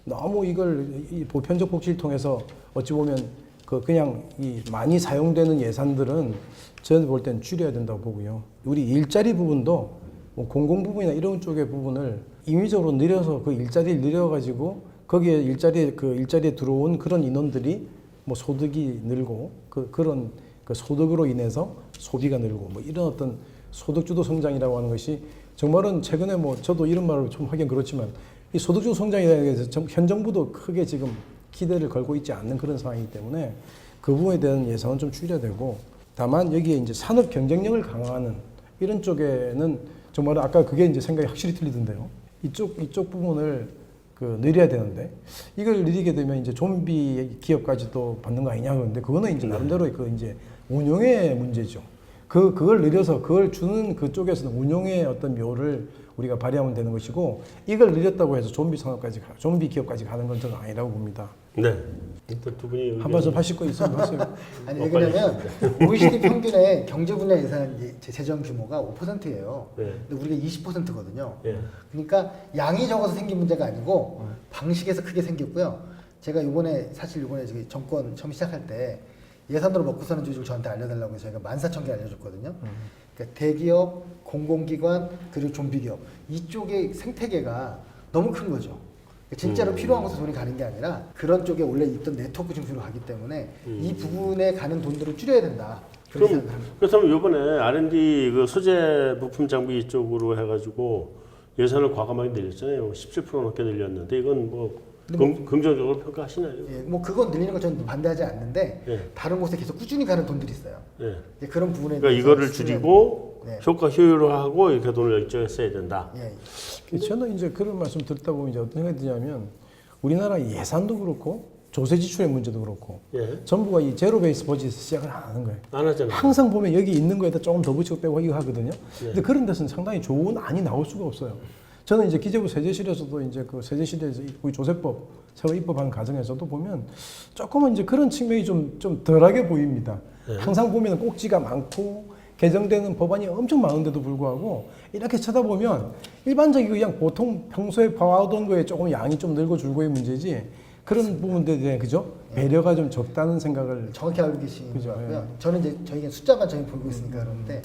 너무 이걸 이 보편적 복지를 통해서 어찌 보면 그냥 이 많이 사용되는 예산들은 저는 볼 때는 줄여야 된다고 보고요. 우리 일자리 부분도 뭐 공공 부분이나 이런 쪽의 부분을 임의적으로 늘려서 그 일자리를 늘려가지고 거기에 일자리에 들어온 그런 인원들이 뭐 소득이 늘고 그런 소득으로 인해서 소비가 늘고 뭐 이런 어떤 소득주도 성장이라고 하는 것이 정말은 최근에 뭐 저도 이런 말을 좀 하긴 그렇지만 이 소득주도 성장이라는 게 현 정부도 크게 지금 기대를 걸고 있지 않는 그런 상황이기 때문에 그 부분에 대한 예산은 좀 줄여야 되고 다만 여기에 이제 산업 경쟁력을 강화하는 이런 쪽에는 정말 아까 그게 이제 생각이 확실히 틀리던데요. 이쪽 부분을 늘려야 되는데 이걸 늘리게 되면 이제 좀비 기업까지도 받는 거 아니냐 그런데 그거는 이제 나름대로 그 이제 운용의 문제죠. 그걸 늘려서 그걸 주는 그쪽에서는 운용의 어떤 묘를 우리가 발휘하면 되는 것이고 이걸 늘렸다고 해서 좀비 기업까지 가는 건 저는 아니라고 봅니다. 네. 일단 두 분이 한 말씀 하실 거 있으면 하세요. 아니 왜냐면 OECD 평균의 경제 분야 예산 재정 규모가 5%예요. 네. 근데 우리가 20%거든요. 예. 그러니까 양이 적어서 생긴 문제가 아니고 방식에서 크게 생겼고요. 제가 요번에 저기 정권 처음 시작할 때 예산으로 먹고 사는 조직을 저한테 알려달라고 해서 저희가 14,000개 알려줬거든요. 그러니까 대기업, 공공기관, 그리고 좀비기업 이쪽의 생태계가 너무 큰 거죠. 진짜로 필요한 곳에 돈이 가는 게 아니라 그런 쪽에 원래 있던 네트워크 중심으로 가기 때문에 이 부분에 가는 돈들을 줄여야 된다. 그런 생각을 합니다. 그렇다면 이번에 R&D 그 소재 부품 장비 쪽으로 해가지고 예산을 과감하게 늘렸잖아요. 17% 넘게 늘렸는데 이건 뭐 긍정적으로 평가하시나요? 예, 뭐 그건 늘리는 거 저는 반대하지 않는데 예. 다른 곳에 계속 꾸준히 가는 돈들이 있어요. 예. 이제 그런 부분에 그러니까 대해서 이거를 집중해야 줄이고 네. 효과 효율화하고 이렇게 돈을 이쪽에 써야 된다. 예. 저는 이제 그런 말씀 듣다 보면 이제 어떤 생각이 드냐면 우리나라 예산도 그렇고 조세 지출의 문제도 그렇고 예. 전부가 이 제로 베이스 버짓에서 시작을 안 하는 거예요. 안 하잖아요. 항상 보면 여기 있는 거에다 조금 더 붙이고 빼고 이거 하거든요. 예. 근데 그런 데서는 상당히 좋은 안이 나올 수가 없어요. 저는 이제 기재부 세제실에서도 이제 그 세제실에서 우리 조세법 새로 입법하는 과정에서도 보면 조금은 이제 그런 측면이 좀 덜하게 보입니다. 예. 항상 보면 꼭지가 많고 개정되는 법안이 엄청 많은데도 불구하고 이렇게 쳐다보면 일반적이고 그냥 보통 평소에 봐오던 거에 조금 양이 좀 늘고 줄고의 문제지 그런 부분들에 대해 그죠? 배려가 좀 적다는 생각을 정확히 알고 계신 것 같고요. 저는 이제 저희가 숫자만 저희 보고 있으니까 그러는데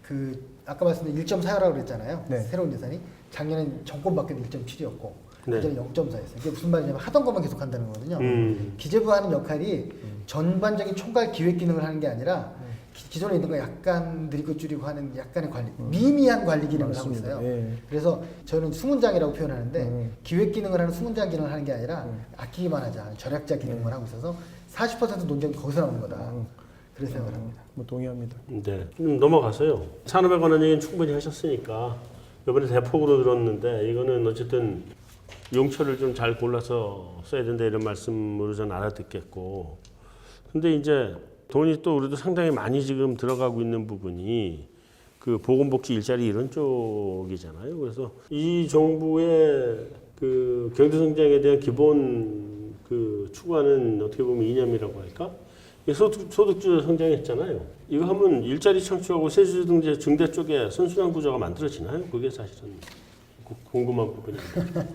그 아까 말씀드린 1.4라고 그랬잖아요. 네. 새로운 예산이 작년엔 정권밖에 1.7이었고 네. 그전에 0.4였어요. 이게 무슨 말이냐면 하던 것만 계속 한다는 거거든요. 음. 기재부 하는 역할이 전반적인 총괄 기획 기능을 하는 게 아니라 기존에 있는 거 약간 느리고 줄이고 하는 약간의 관리, 미미한 관리 기능을 맞습니다. 하고 있어요. 예. 그래서 저는 수문장이라고 표현하는데 기획 기능을 하는 수문장 기능을 하는 게 아니라 아끼기만 하자 절약자 기능만 하고 있어서 40% 논쟁이 거기서 나오는 거다. 그래서 생각을 합니다. 뭐 동의합니다. 네. 넘어가서요. 산업에 관한 얘기는 충분히 하셨으니까 이번에 대폭으로 들었는데 이거는 어쨌든 용처를 좀 잘 골라서 써야 된다 이런 말씀으로 전 알아듣겠고 근데 이제 돈이 또 우리도 상당히 많이 지금 들어가고 있는 부분이 그 보건복지 일자리 이런 쪽이잖아요. 그래서 이 정부의 그 경제성장에 대한 기본 그 추구하는 어떻게 보면 이념이라고 할까? 소득주 성장했잖아요. 이거 하면 일자리 창출하고 세수 등재 증대 쪽에 선순환 구조가 만들어지나요? 그게 사실은 궁금한 부분입니다.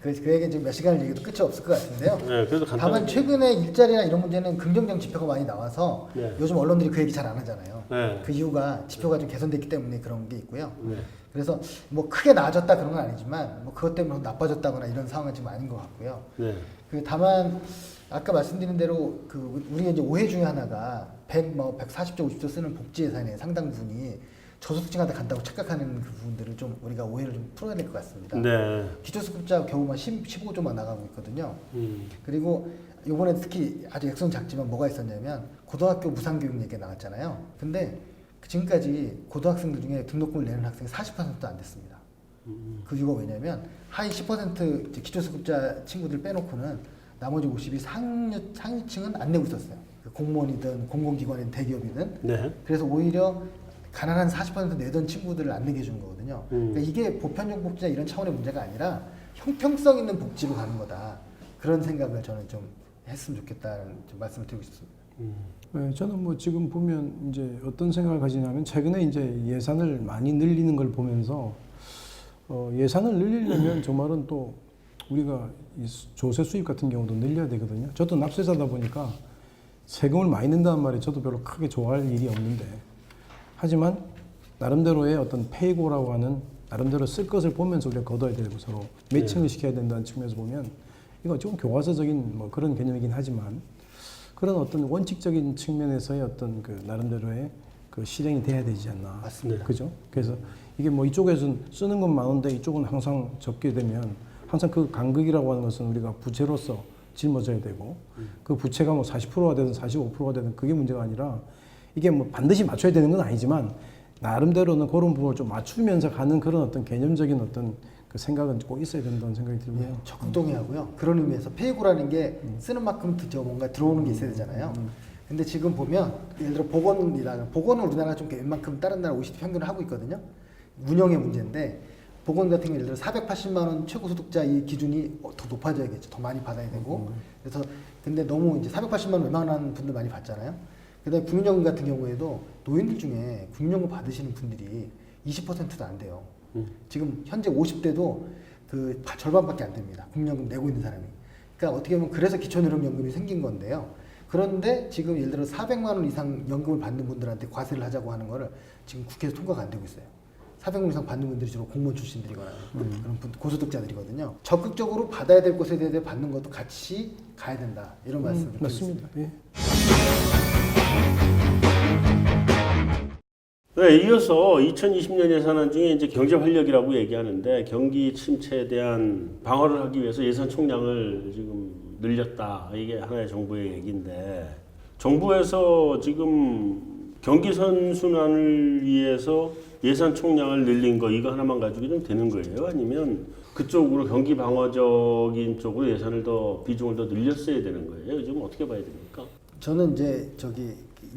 그 얘기 지금 몇 시간을 얘기해도 끝이 없을 것 같은데요. 네, 그래도 간단하게. 다만 최근에 일자리나 이런 문제는 긍정적 지표가 많이 나와서 네. 요즘 언론들이 그 얘기 잘 안 하잖아요. 네. 그 이유가 지표가 좀 개선됐기 때문에 그런 게 있고요. 네. 그래서 뭐 크게 나아졌다 그런 건 아니지만 뭐 그것 때문에 나빠졌다거나 이런 상황은 지금 아닌 것 같고요. 네. 그 다만 아까 말씀드린 대로 그 우리가 이제 오해 중에 하나가 140조 50조 쓰는 복지 예산의 상당 부분이 저소득층한테 간다고 착각하는 그 부분들을 좀 우리가 오해를 좀 풀어야 될 것 같습니다. 네. 기초수급자 겨우만 15조만 나가고 있거든요. 그리고 이번에 특히 아주 액수는 작지만 뭐가 있었냐면 고등학교 무상교육 얘기가 나왔잖아요. 근데 지금까지 고등학생들 중에 등록금을 내는 학생이 40%도 안 됐습니다. 그 이유가 왜냐면 하위 10% 기초수급자 친구들 빼놓고는 나머지 50이 상위층은 안 내고 있었어요. 공무원이든 공공기관이든 대기업이든. 네. 그래서 오히려 가난한 40% 내던 친구들을 안 내게 해준 거거든요. 그러니까 이게 보편적 복지나 이런 차원의 문제가 아니라 형평성 있는 복지로 가는 거다. 그런 생각을 저는 좀 했으면 좋겠다는 좀 말씀을 드리고 싶습니다. 네, 저는 뭐 지금 보면 이제 어떤 생각을 가지냐면 최근에 이제 예산을 많이 늘리는 걸 보면서 예산을 늘리려면 저 말은 또 우리가 이 조세 수입 같은 경우도 늘려야 되거든요. 저도 납세자다 보니까 세금을 많이 낸다는 말에 저도 별로 크게 좋아할 일이 없는데 하지만 나름대로의 어떤 페이고라고 하는 나름대로 쓸 것을 보면서 우리가 거둬야 되고 서로 매칭을 시켜야 된다는 측면에서 보면 이거 좀 교과서적인 뭐 그런 개념이긴 하지만 그런 어떤 원칙적인 측면에서의 어떤 그 나름대로의 그 실행이 돼야 되지 않나. 맞습니다. 그죠? 그래서 이게 뭐 이쪽에서는 쓰는 건 많은데 이쪽은 항상 적게 되면 항상 그 간극이라고 하는 것은 우리가 부채로서 짊어져야 되고 그 부채가 뭐 40%가 되든 45%가 되든 그게 문제가 아니라 이게 뭐 반드시 맞춰야 되는 건 아니지만 나름대로는 그런 부분을 좀 맞추면서 가는 그런 어떤 개념적인 어떤 그 생각은 꼭 있어야 된다는 생각이 들고요. 적극 동의하고요. 그런 의미에서 페이고라는 게 쓰는 만큼 뭔가 들어오는 게 있어야 되잖아요. 근데 지금 보면 예를 들어 보건은 우리나라가 좀 웬만큼 다른 나라 OECD 평균을 하고 있거든요. 운영의 문제인데 보건 같은 경우 예를 들어 480만 원 최고 소득자 이 기준이 더 높아져야겠죠. 더 많이 받아야 되고. 그래서 근데 너무 이제 480만 원 웬만한 분들 많이 받잖아요. 그다음에 국민연금 같은 경우에도 노인들 중에 국민연금 받으시는 분들이 20%도 안 돼요. 지금 현재 50대도 그 절반밖에 안 됩니다. 국민연금 내고 있는 사람이. 그러니까 어떻게 보면 그래서 기초노령연금이 생긴 건데요. 그런데 지금 예를 들어 400만 원 이상 연금을 받는 분들한테 과세를 하자고 하는 거를 지금 국회에서 통과가 안 되고 있어요. 400만 원 이상 받는 분들이 주로 공무원 출신들이거나 그런 고소득자들이거든요. 적극적으로 받아야 될 곳에 대해 받는 것도 같이 가야 된다. 이런 말씀을 드리고 있습니다. 맞습니다. 예. 네, 이어서 2020년 예산안 중에 이제 경제 활력이라고 얘기하는데 경기 침체에 대한 방어를 하기 위해서 예산 총량을 지금 늘렸다. 이게 하나의 정부의 얘기인데 정부에서 지금 경기 선순환을 위해서 예산 총량을 늘린 거 이거 하나만 가지고 좀 되는 거예요? 아니면 그쪽으로 경기 방어적인 쪽으로 예산을 더 비중을 더 늘렸어야 되는 거예요? 지금 어떻게 봐야 됩니까? 저는 이제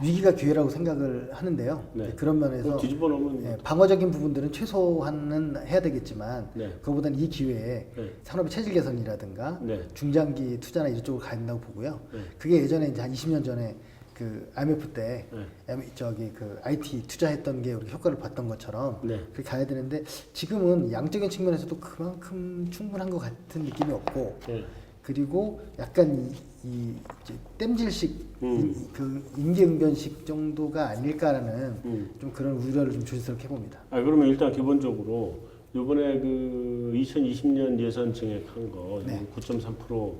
위기가 기회라고 생각을 하는데요. 네. 그런 면에서 뒤집어 놓으면 예, 방어적인 부분들은 최소한은 해야 되겠지만 네. 그거보다는 이 기회에 네. 산업의 체질 개선이라든가 네. 중장기 투자나 이쪽으로 가야 된다고 보고요. 네. 그게 예전에 이제 한 20년 전에 그 IMF 때 네. 그 IT 투자했던 게 우리 효과를 봤던 것처럼 네. 그렇게 가야 되는데 지금은 양적인 측면에서도 그만큼 충분한 것 같은 느낌이 없고 네. 그리고 약간 이 이제 땜질식 그 임기응변식 정도가 아닐까라는 좀 그런 우려를 좀 조심스럽게 해봅니다. 그러면 일단 기본적으로 이번에 그 2020년 예산 증액한 거 네. 9.3%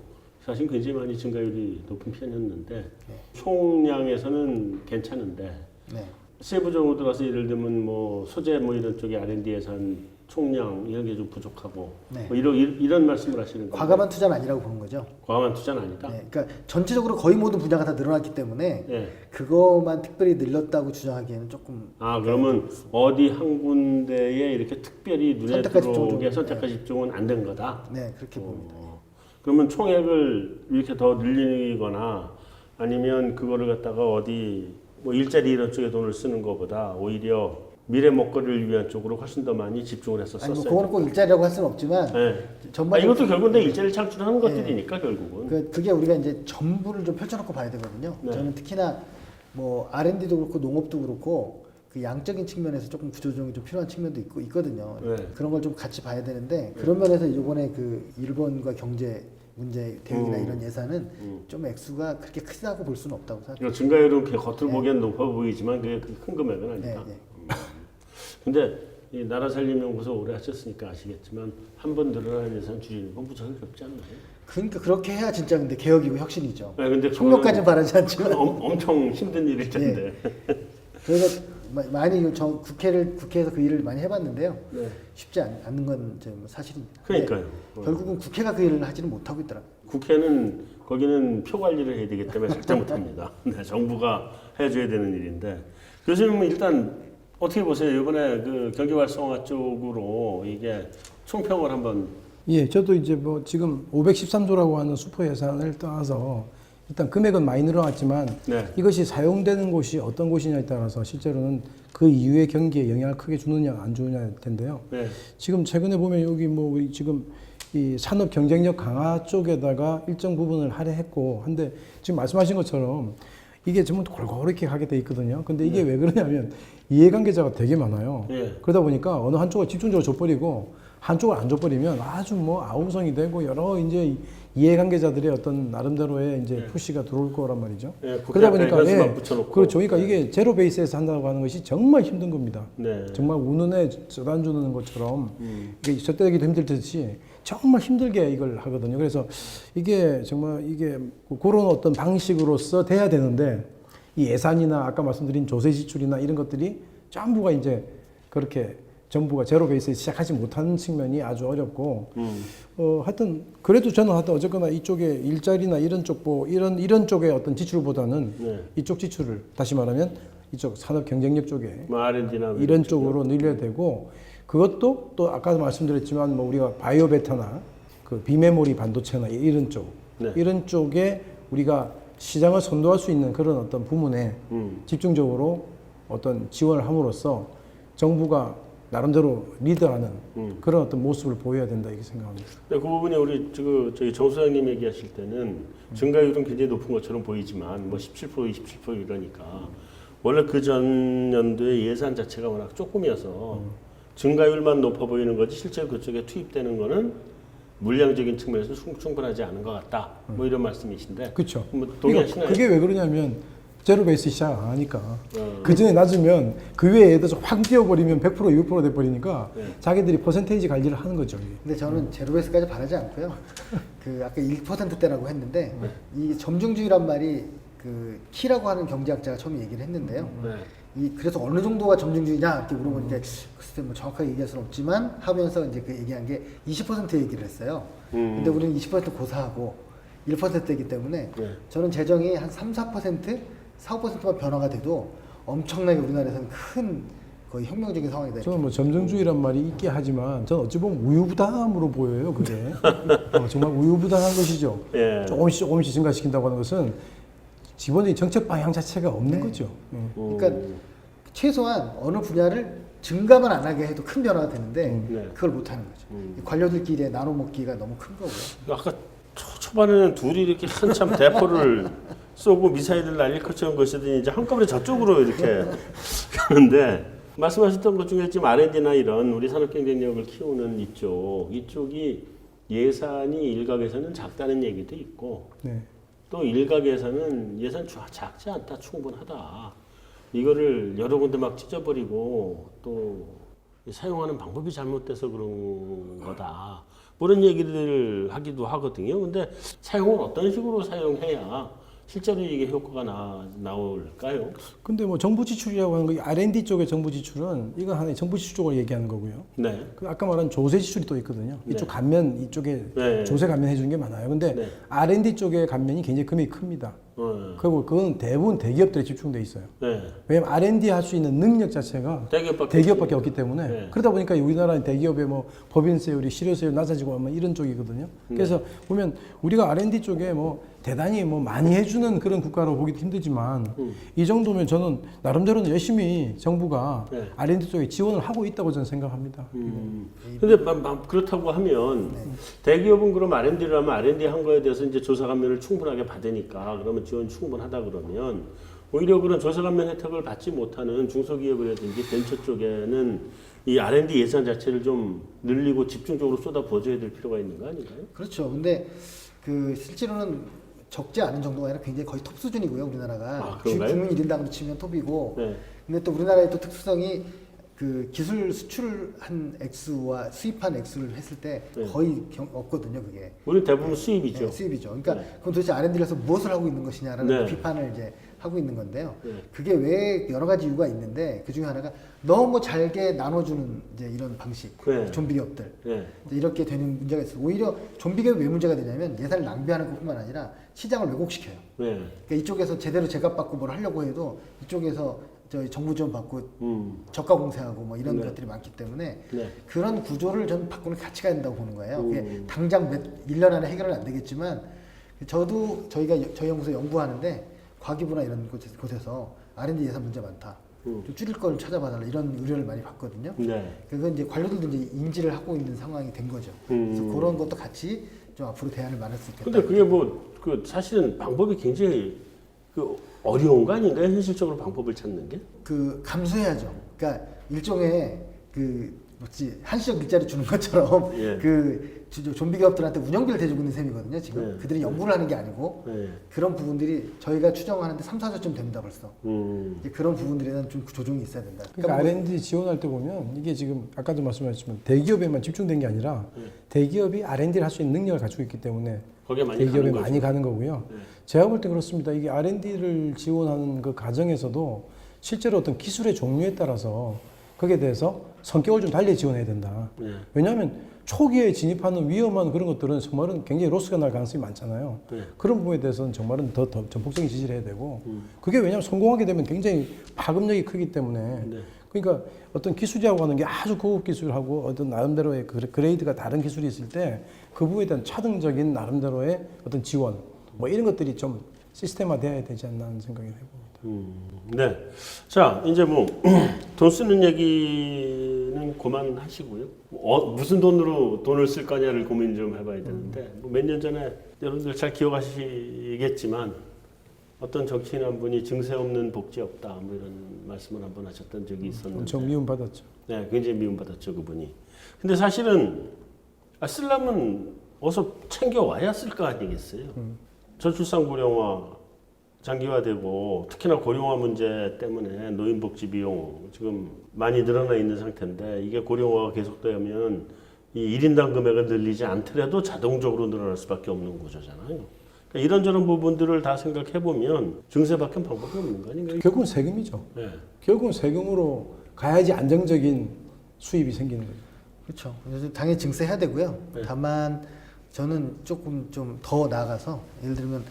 사실 굉장히 많이 증가율이 높은 편이었는데 네. 총량에서는 괜찮은데 네. 세부적으로 들어가서 예를 들면 뭐 소재 뭐 이런 쪽에 R&D 예산 총량 이런 게 좀 부족하고 네. 뭐 이런 말씀을 하시는 거예요. 과감한 투자는 아니라고 보는 거죠. 과감한 투자는 아니다. 네, 그러니까 전체적으로 거의 모든 분야가 다 늘어났기 때문에 네. 그것만 특별히 늘렸다고 주장하기에는 조금 그러면 어디 한 군데에 이렇게 특별히 눈에 선택과 집중 들어오게 좀, 선택과 집중은 안 된 거다. 네 그렇게 봅니다. 그러면 총액을 이렇게 더 늘리거나 아니면 그거를 갖다가 어디 뭐 일자리 이런 쪽에 돈을 쓰는 것보다 오히려 미래 먹거리를 위한 쪽으로 훨씬 더 많이 집중을 해서 아니 뭐 썼어요. 그거는 꼭 일자리라고 할 수는 없지만 네. 전반적으로 이것도 결국은 일자리 창출하는 것들이니까 결국은. 그게 우리가 이제 전부를 좀 펼쳐놓고 봐야 되거든요. 네. 저는 특히나 뭐 R&D도 그렇고 농업도 그렇고 그 양적인 측면에서 조금 구조조정이 좀 필요한 측면도 있거든요. 네. 그런 걸 좀 같이 봐야 되는데 그런 면에서 이번에 그 일본과 경제 문제 대응이나 이런 예산은 좀 액수가 그렇게 크다고 볼 수는 없다고 생각합니다. 증가율은 겉으로 보기엔 높아 보이지만 그게 큰 금액은 아니다. 네, 근데 이 나라 살림연구소 오래 하셨으니까 아시겠지만 한 번 늘어난 예산 줄이는 건 무척 어렵지 않나요? 그러니까 그렇게 해야 진짜 근데 개혁이고 혁신이죠. 네, 근데 폭력까지는 바라지 않지만 엄청 힘든 일일 텐데. 저희가 많이 국회에서 그 일을 많이 해봤는데요. 네. 쉽지 않는 건 이제 뭐 사실입니다. 그러니까요. 결국은 국회가 그 일을 하지는 못하고 있더라고요. 국회는 거기는 표 관리를 해야 되기 때문에 절대 못합니다. 네, 정부가 해줘야 되는 일인데 교수님은 일단 어떻게 보세요? 이번에 그 경기 활성화 쪽으로 이게 총평을 한번. 예, 저도 이제 뭐 지금 513조라고 하는 슈퍼 예산을 떠나서 일단 금액은 많이 늘어났지만 네. 이것이 사용되는 곳이 어떤 곳이냐에 따라서 실제로는 그 이후의 경기에 영향을 크게 주느냐 안 주느냐일 텐데요. 네. 지금 최근에 보면 여기 뭐 우리 지금 이 산업 경쟁력 강화 쪽에다가 일정 부분을 할애했고 한데 지금 말씀하신 것처럼 이게 전부 골고루 이렇게 가게 돼 있거든요. 근데 이게 왜 그러냐면 이해관계자가 되게 많아요. 네. 그러다 보니까 어느 한쪽을 집중적으로 줘버리고 한쪽을 안 줘버리면 아주 뭐 아우성이 되고 여러 이제 이해관계자들의 어떤 나름대로의 이제 푸시가 들어올 거란 말이죠. 네, 그러다 보니까 붙여놓고. 그렇죠. 그러니까 이게 제로 베이스에서 한다고 하는 것이 정말 힘든 겁니다. 네. 정말 우는에 젖안 주는 것처럼 이게 젖대기도 힘들듯이 정말 힘들게 이걸 하거든요. 그래서 이게 정말 이게 그런 어떤 방식으로서 돼야 되는데 이 예산이나 아까 말씀드린 조세 지출이나 이런 것들이 전부가 이제 그렇게 정부가 제로 베이스에 시작하지 못하는 측면이 아주 어렵고 하여튼 그래도 저는 하여튼 어쨌거나 이쪽에 일자리나 이런 쪽 이런 쪽의 어떤 지출보다는 네. 이쪽 지출을 다시 말하면 이쪽 산업 경쟁력 쪽에 뭐 R&D나 이런 쪽으로 늘려야 되고 그것도 또 아까도 말씀드렸지만 뭐 우리가 바이오 베타나 그 비메모리 반도체나 이런 쪽 네. 이런 쪽에 우리가 시장을 선도할 수 있는 그런 어떤 부문에 집중적으로 어떤 지원을 함으로써 정부가 나름대로 리드하는 그런 어떤 모습을 보여야 된다 이렇게 생각합니다. 그 부분에 우리 저희 정 소장님 얘기하실 때는 증가율은 굉장히 높은 것처럼 보이지만 뭐 17%, 27% 이러니까 원래 그 전년도의 예산 자체가 워낙 조금이어서 증가율만 높아 보이는 거지 실제로 그쪽에 투입되는 거는 물량적인 측면에서 충분하지 않은 것 같다. 뭐 이런 말씀이신데. 그렇죠. 뭐 동의하시나요? 그게 왜 그러냐면 제로 베이스 시작 안 하니까 그 전에 낮으면 그 위에 애들 확 뛰어버리면 100% 200% 돼버리니까 자기들이 퍼센테이지 관리를 하는 거죠. 근데 저는 제로베이스까지 바라지 않고요. 그 아까 1%대라고 했는데 이 점중주의란 말이 그 키라고 하는 경제학자가 처음에 얘기를 했는데요. 그래서 어느 정도가 점중주의냐 이렇게 물어보니까 글쎄 뭐 정확하게 얘기할 수는 없지만 하면서 이제 그 얘기한 게 20% 얘기를 했어요. 근데 우리는 20% 고사하고 1%이기 때문에 저는 재정이 한 3, 4%, 4, 5%만 변화가 돼도 엄청나게 우리나라에서는 큰 거의 혁명적인 상황이 돼요. 저는 뭐 점정주의란 말이 있게 하지만 저는 어찌 보면 우유부단함으로 보여요. 그게 정말 우유부단한 것이죠. 예. 조금씩 증가시킨다고 하는 것은 기본적인 정책 방향 자체가 없는 거죠. 그러니까 최소한 어느 분야를 증가만 안 하게 해도 큰 변화가 되는데 그걸 못 하는 거죠. 관료들끼리의 나눠 먹기가 너무 큰 거고요. 아까 초반에는 둘이 이렇게 한참 대포를 쏘고 미사일을 날릴 것처럼 것이더니 이제 한꺼번에 저쪽으로 이렇게 가는데 말씀하셨던 것 중에 지금 R&D나 이런 우리 산업 경쟁력을 키우는 이쪽이 예산이 일각에서는 작다는 얘기도 있고 또 일각에서는 예산 작지 않다, 충분하다. 이거를 여러 군데 막 찢어버리고 또 사용하는 방법이 잘못돼서 그런 거다. 그런 얘기를 하기도 하거든요. 근데 사용은 어떤 식으로 사용해야 실제로 이게 효과가 나올까요? 근데 뭐 정부 지출이라고 하는 거, R&D 쪽의 정부 지출은 이건 하나의 정부 지출 쪽을 얘기하는 거고요. 네. 그 아까 말한 조세 지출이 또 있거든요. 이쪽 감면, 이쪽에 조세 감면 해주는 게 많아요. 근데 R&D 쪽의 감면이 굉장히 금액이 큽니다. 그리고 그건 대부분 대기업들에 집중돼 있어요. 왜냐면 R&D 할 수 있는 능력 자체가 대기업밖에 없기 때문에 그러다 보니까 우리나라 대기업의 뭐 법인세율이 실효세율 낮아지고 하면 이런 쪽이거든요. 그래서 보면 우리가 R&D 쪽에 뭐 대단히 뭐 많이 해주는 그런 국가로 보기도 힘들지만 이 정도면 저는 나름대로는 열심히 정부가 R&D 쪽에 지원을 하고 있다고 저는 생각합니다. 근데 그렇다고 하면 대기업은 그럼 R&D를 하면 R&D 한 거에 대해서 이제 조사 감면을 충분하게 받으니까 그러면 지원 충분하다 그러면 오히려 그런 조사 감면 혜택을 받지 못하는 중소기업이라든지 벤처 쪽에는 이 R&D 예산 자체를 좀 늘리고 집중적으로 쏟아 부어줘야 될 필요가 있는 거 아닌가요? 그렇죠. 근데 그 실제로는 적지 않은 정도가 아니라 굉장히 거의 톱 수준이고요, 우리나라가. 국민 1인당으로 치면 톱이고. 근데 또 우리나라의 또 특수성이 그 기술 수출한 액수와 수입한 액수를 했을 때 거의 없거든요, 그게. 우리 대부분 수입이죠. 네, 수입이죠. 그러니까 그럼 도대체 R&D를 해서 무엇을 하고 있는 것이냐라는 비판을 이제 하고 있는 건데요. 그게 왜 여러 가지 이유가 있는데 그 중에 하나가 너무 잘게 나눠주는 이제 이런 방식, 좀비 기업들 이제 이렇게 되는 문제가 있어요. 오히려 좀비 기업이 왜 문제가 되냐면 예산을 낭비하는 것뿐만 아니라 시장을 왜곡시켜요. 그러니까 이쪽에서 제대로 제값 받고 뭘 하려고 해도 이쪽에서 저희 정부 지원 받고 저가 공세하고 뭐 이런 것들이 많기 때문에 그런 구조를 저는 바꾸는 가치가 된다고 보는 거예요. 그게 당장 1년 안에 해결은 안 되겠지만 저도 저희 연구소 연구하는데 과기부나 이런 곳에서 R&D 예산 문제 많다. 좀 줄일 걸 찾아봐달라 이런 의뢰를 많이 받거든요. 그건 이제 관료들도 이제 인지를 하고 있는 상황이 된 거죠. 그래서 그런 것도 같이 좀 앞으로 대안을 마련할 수 있겠다. 근데 그게 뭐 그 사실은 방법이 굉장히 그 어려운 거 아닌가요? 현실적으로 방법을 찾는 게? 그 감수해야죠. 그러니까 일종의 그 뭐지 한시적 일자리 주는 것처럼 그 좀비 기업들한테 운영비를 대주고 있는 셈이거든요. 지금 그들이 연구를 하는 게 아니고 그런 부분들이 저희가 추정하는데 3, 4조쯤 됩니다 벌써. 이제 그런 부분들에는 좀 조정이 있어야 된다. 그러니까 R&D 지원할 때 보면 이게 지금 아까도 말씀하셨지만 대기업에만 집중된 게 아니라 대기업이 R&D를 할 수 있는 능력을 갖추고 있기 때문에 대기업에 많이 가는 거고요. 제가 볼 때 그렇습니다. 이게 R&D를 지원하는 그 과정에서도 실제로 어떤 기술의 종류에 따라서 거기에 대해서 성격을 좀 달리 지원해야 된다. 왜냐하면 초기에 진입하는 위험한 그런 것들은 정말은 굉장히 로스가 날 가능성이 많잖아요. 그런 부분에 대해서는 정말은 더 전폭적인 지지를 해야 되고 그게 왜냐하면 성공하게 되면 굉장히 파급력이 크기 때문에 그러니까 어떤 기술이라고 하는 게 아주 고급 기술하고 어떤 나름대로의 그레이드가 다른 기술이 있을 때 그 부분에 대한 차등적인 나름대로의 어떤 지원 뭐 이런 것들이 좀 시스템화돼야 되지 않나 하는 생각이 해봅니다. 네. 자, 이제 뭐 돈 쓰는 얘기는 그만하시고요. 무슨 돈으로 돈을 쓸 거냐를 고민 좀 해봐야 되는데 뭐 몇 년 전에 여러분들 잘 기억하시겠지만 어떤 정치인 한 분이 증세 없는 복지 없다 뭐 이런 말씀을 한번 하셨던 적이 있었는데 엄청 미움받았죠. 네, 굉장히 미움받았죠 그분이. 근데 사실은 쓰려면 어서 챙겨와야 쓸 거 아니겠어요. 저출산 고령화 장기화되고 특히나 고령화 문제 때문에 노인복지 비용 지금 많이 늘어나 있는 상태인데 이게 고령화가 계속되면 이 1인당 금액을 늘리지 않더라도 자동적으로 늘어날 수밖에 없는 구조잖아요. 그러니까 이런저런 부분들을 다 생각해 보면 증세밖에 방법이 없는 거 아닌가요? 결국은 세금이죠. 네. 결국은 세금으로 가야지 안정적인 수입이 생기는 거죠. 그렇죠. 그래서 당연히 증세해야 되고요. 네. 다만 저는 조금 좀 더 나아가서 예를 들면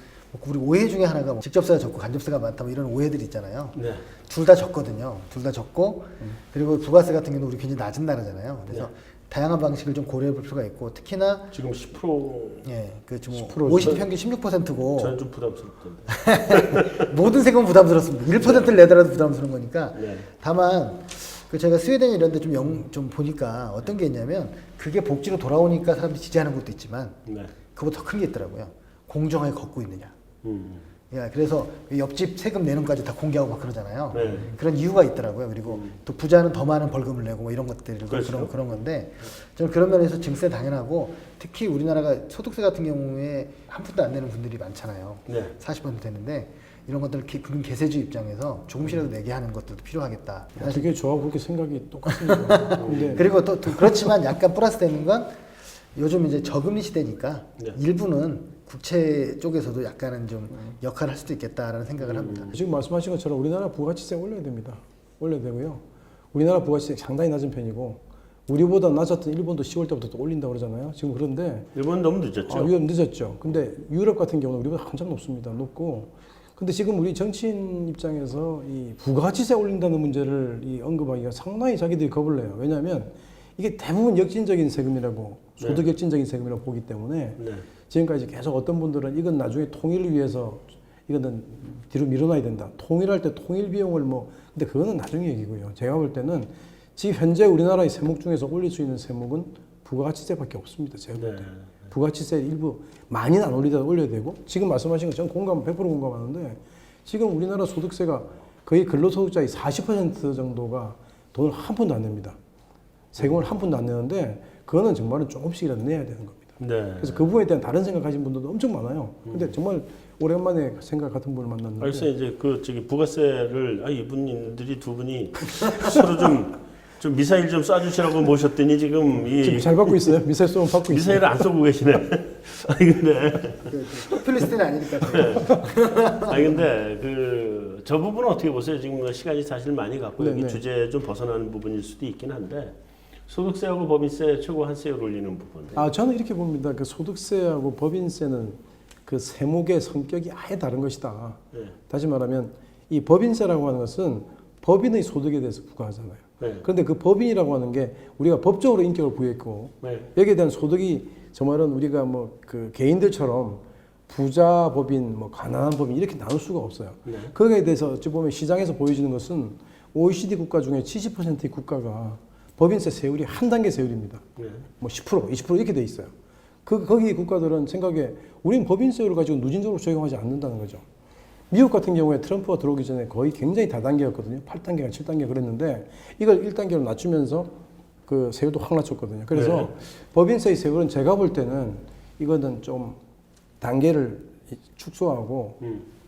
우리 오해 중에 하나가 뭐 직접세가 적고 간접세가 많다 뭐 이런 오해들이 있잖아요. 네. 둘 다 적거든요. 둘 다 적고 그리고 부가세 같은 경우는 우리 굉장히 낮은 나라잖아요. 그래서 다양한 방식을 좀 고려해 볼 필요가 있고 특히나 지금 10% 예, 그뭐 10% OECD 평균 16%고 저는 좀 부담스럽던데. 모든 세금은 부담스럽습니다. 1%를 내더라도 부담스러운 거니까. 네. 다만 그 제가 스웨덴 이런 데 좀 보니까 어떤 게 있냐면 그게 복지로 돌아오니까 사람들이 지지하는 것도 있지만 네. 그보다 더 큰 게 있더라고요. 공정하게 걷고 있느냐. 음. 예, 그래서 옆집 세금 내는 것까지 다 공개하고 막 그러잖아요. 네. 그런 이유가 있더라고요. 그리고 또 부자는 더 많은 벌금을 내고 뭐 이런 것들 그렇죠. 그런 건데 저는 그런 면에서 증세 당연하고 특히 우리나라가 소득세 같은 경우에 한 푼도 안 내는 분들이 많잖아요. 네. 40% 되는데 이런 것들을 국민 개세주 입장에서 조금씩이라도 내게 하는 것들도 필요하겠다. 되게 저하고 그렇게 생각이 똑같습니다. 근데 그리고 또 그렇지만 약간 플러스 되는 건 요즘 이제 저금리 시대니까 네. 일부는 국채 쪽에서도 약간은 좀 역할을 할 수도 있겠다라는 생각을 합니다. 지금 말씀하신 것처럼 우리나라 부가치세 올려야 됩니다. 올려야 되고요. 우리나라 부가치세 상당히 낮은 편이고 우리보다 낮았던 일본도 10월 때부터 또 올린다고 그러잖아요. 지금 그런데 일본 너무 늦었죠. 유럽 늦었죠. 근데 유럽 같은 경우는 우리보다 한참 높습니다. 높고 근데 지금 우리 정치인 입장에서 이 부가치세 올린다는 문제를 이 언급하기가 상당히 자기들이 겁을 내요. 왜냐하면 이게 대부분 역진적인 세금이라고 소득 역진적인 세금이라고 보기 때문에 네. 지금까지 계속 어떤 분들은 이건 나중에 통일을 위해서 이거는 뒤로 밀어놔야 된다. 통일할 때 통일 비용을 뭐 근데 그거는 나중에 얘기고요. 제가 볼 때는 지금 현재 우리나라의 세목 중에서 올릴 수 있는 세목은 부가치세밖에 없습니다. 제가 볼 때. 부가치세 일부 많이는 안 올리더라도 올려야 되고 지금 말씀하신 것 저는 100% 공감하는데 지금 우리나라 소득세가 거의 근로소득자의 40% 정도가 돈을 한 푼도 안 냅니다. 세금을 한 푼도 안 내는데 그거는 정말은 조금씩이라도 내야 되는 겁니다. 네. 그래서 그 부분에 대한 다른 생각하신 분들도 엄청 많아요. 근데 정말 오랜만에 생각 같은 분을 만났는데 알겠어요. 이제 그 저기 부가세를 이분들이 두 분이 서로 좀 미사일 좀 쏴주시라고 모셨더니 지금 지금 잘 받고 있어요. 미사일 쏘면 받고 있어요. 미사일을 안 쏘고 계시네. 아니 근데 포퓰리스트는 아니니까. 아니 근데 그 저 부분은 어떻게 보세요? 지금 시간이 사실 많이 갖고 여기 네네. 주제에 좀 벗어나는 부분일 수도 있긴 한데 소득세하고 법인세 최고 한세율 올리는 부분. 저는 이렇게 봅니다. 그 소득세하고 법인세는 그 세목의 성격이 아예 다른 것이다. 네. 다시 말하면 이 법인세라고 하는 것은 법인의 소득에 대해서 부과하잖아요. 네. 그런데 그 법인이라고 하는 게 우리가 법적으로 인격을 부여했고 네. 여기에 대한 소득이 정말은 우리가 뭐 그 개인들처럼 부자 법인, 뭐 가난한 법인 이렇게 나눌 수가 없어요. 네. 거기에 대해서 어찌 보면 시장에서 보여지는 것은 OECD 국가 중에 70%의 국가가 법인세 세율이 한 단계 세율입니다. 네. 뭐 10%, 20% 이렇게 돼 있어요. 거기 국가들은 생각에 우리는 법인세율을 가지고 누진적으로 적용하지 않는다는 거죠. 미국 같은 경우에 트럼프가 들어오기 전에 거의 굉장히 다단계였거든요. 8단계가 7단계 그랬는데 이걸 1단계로 낮추면서 그 세율도 확 낮췄거든요. 그래서 네. 법인세의 세율은 제가 볼 때는 이거는 좀 단계를 축소하고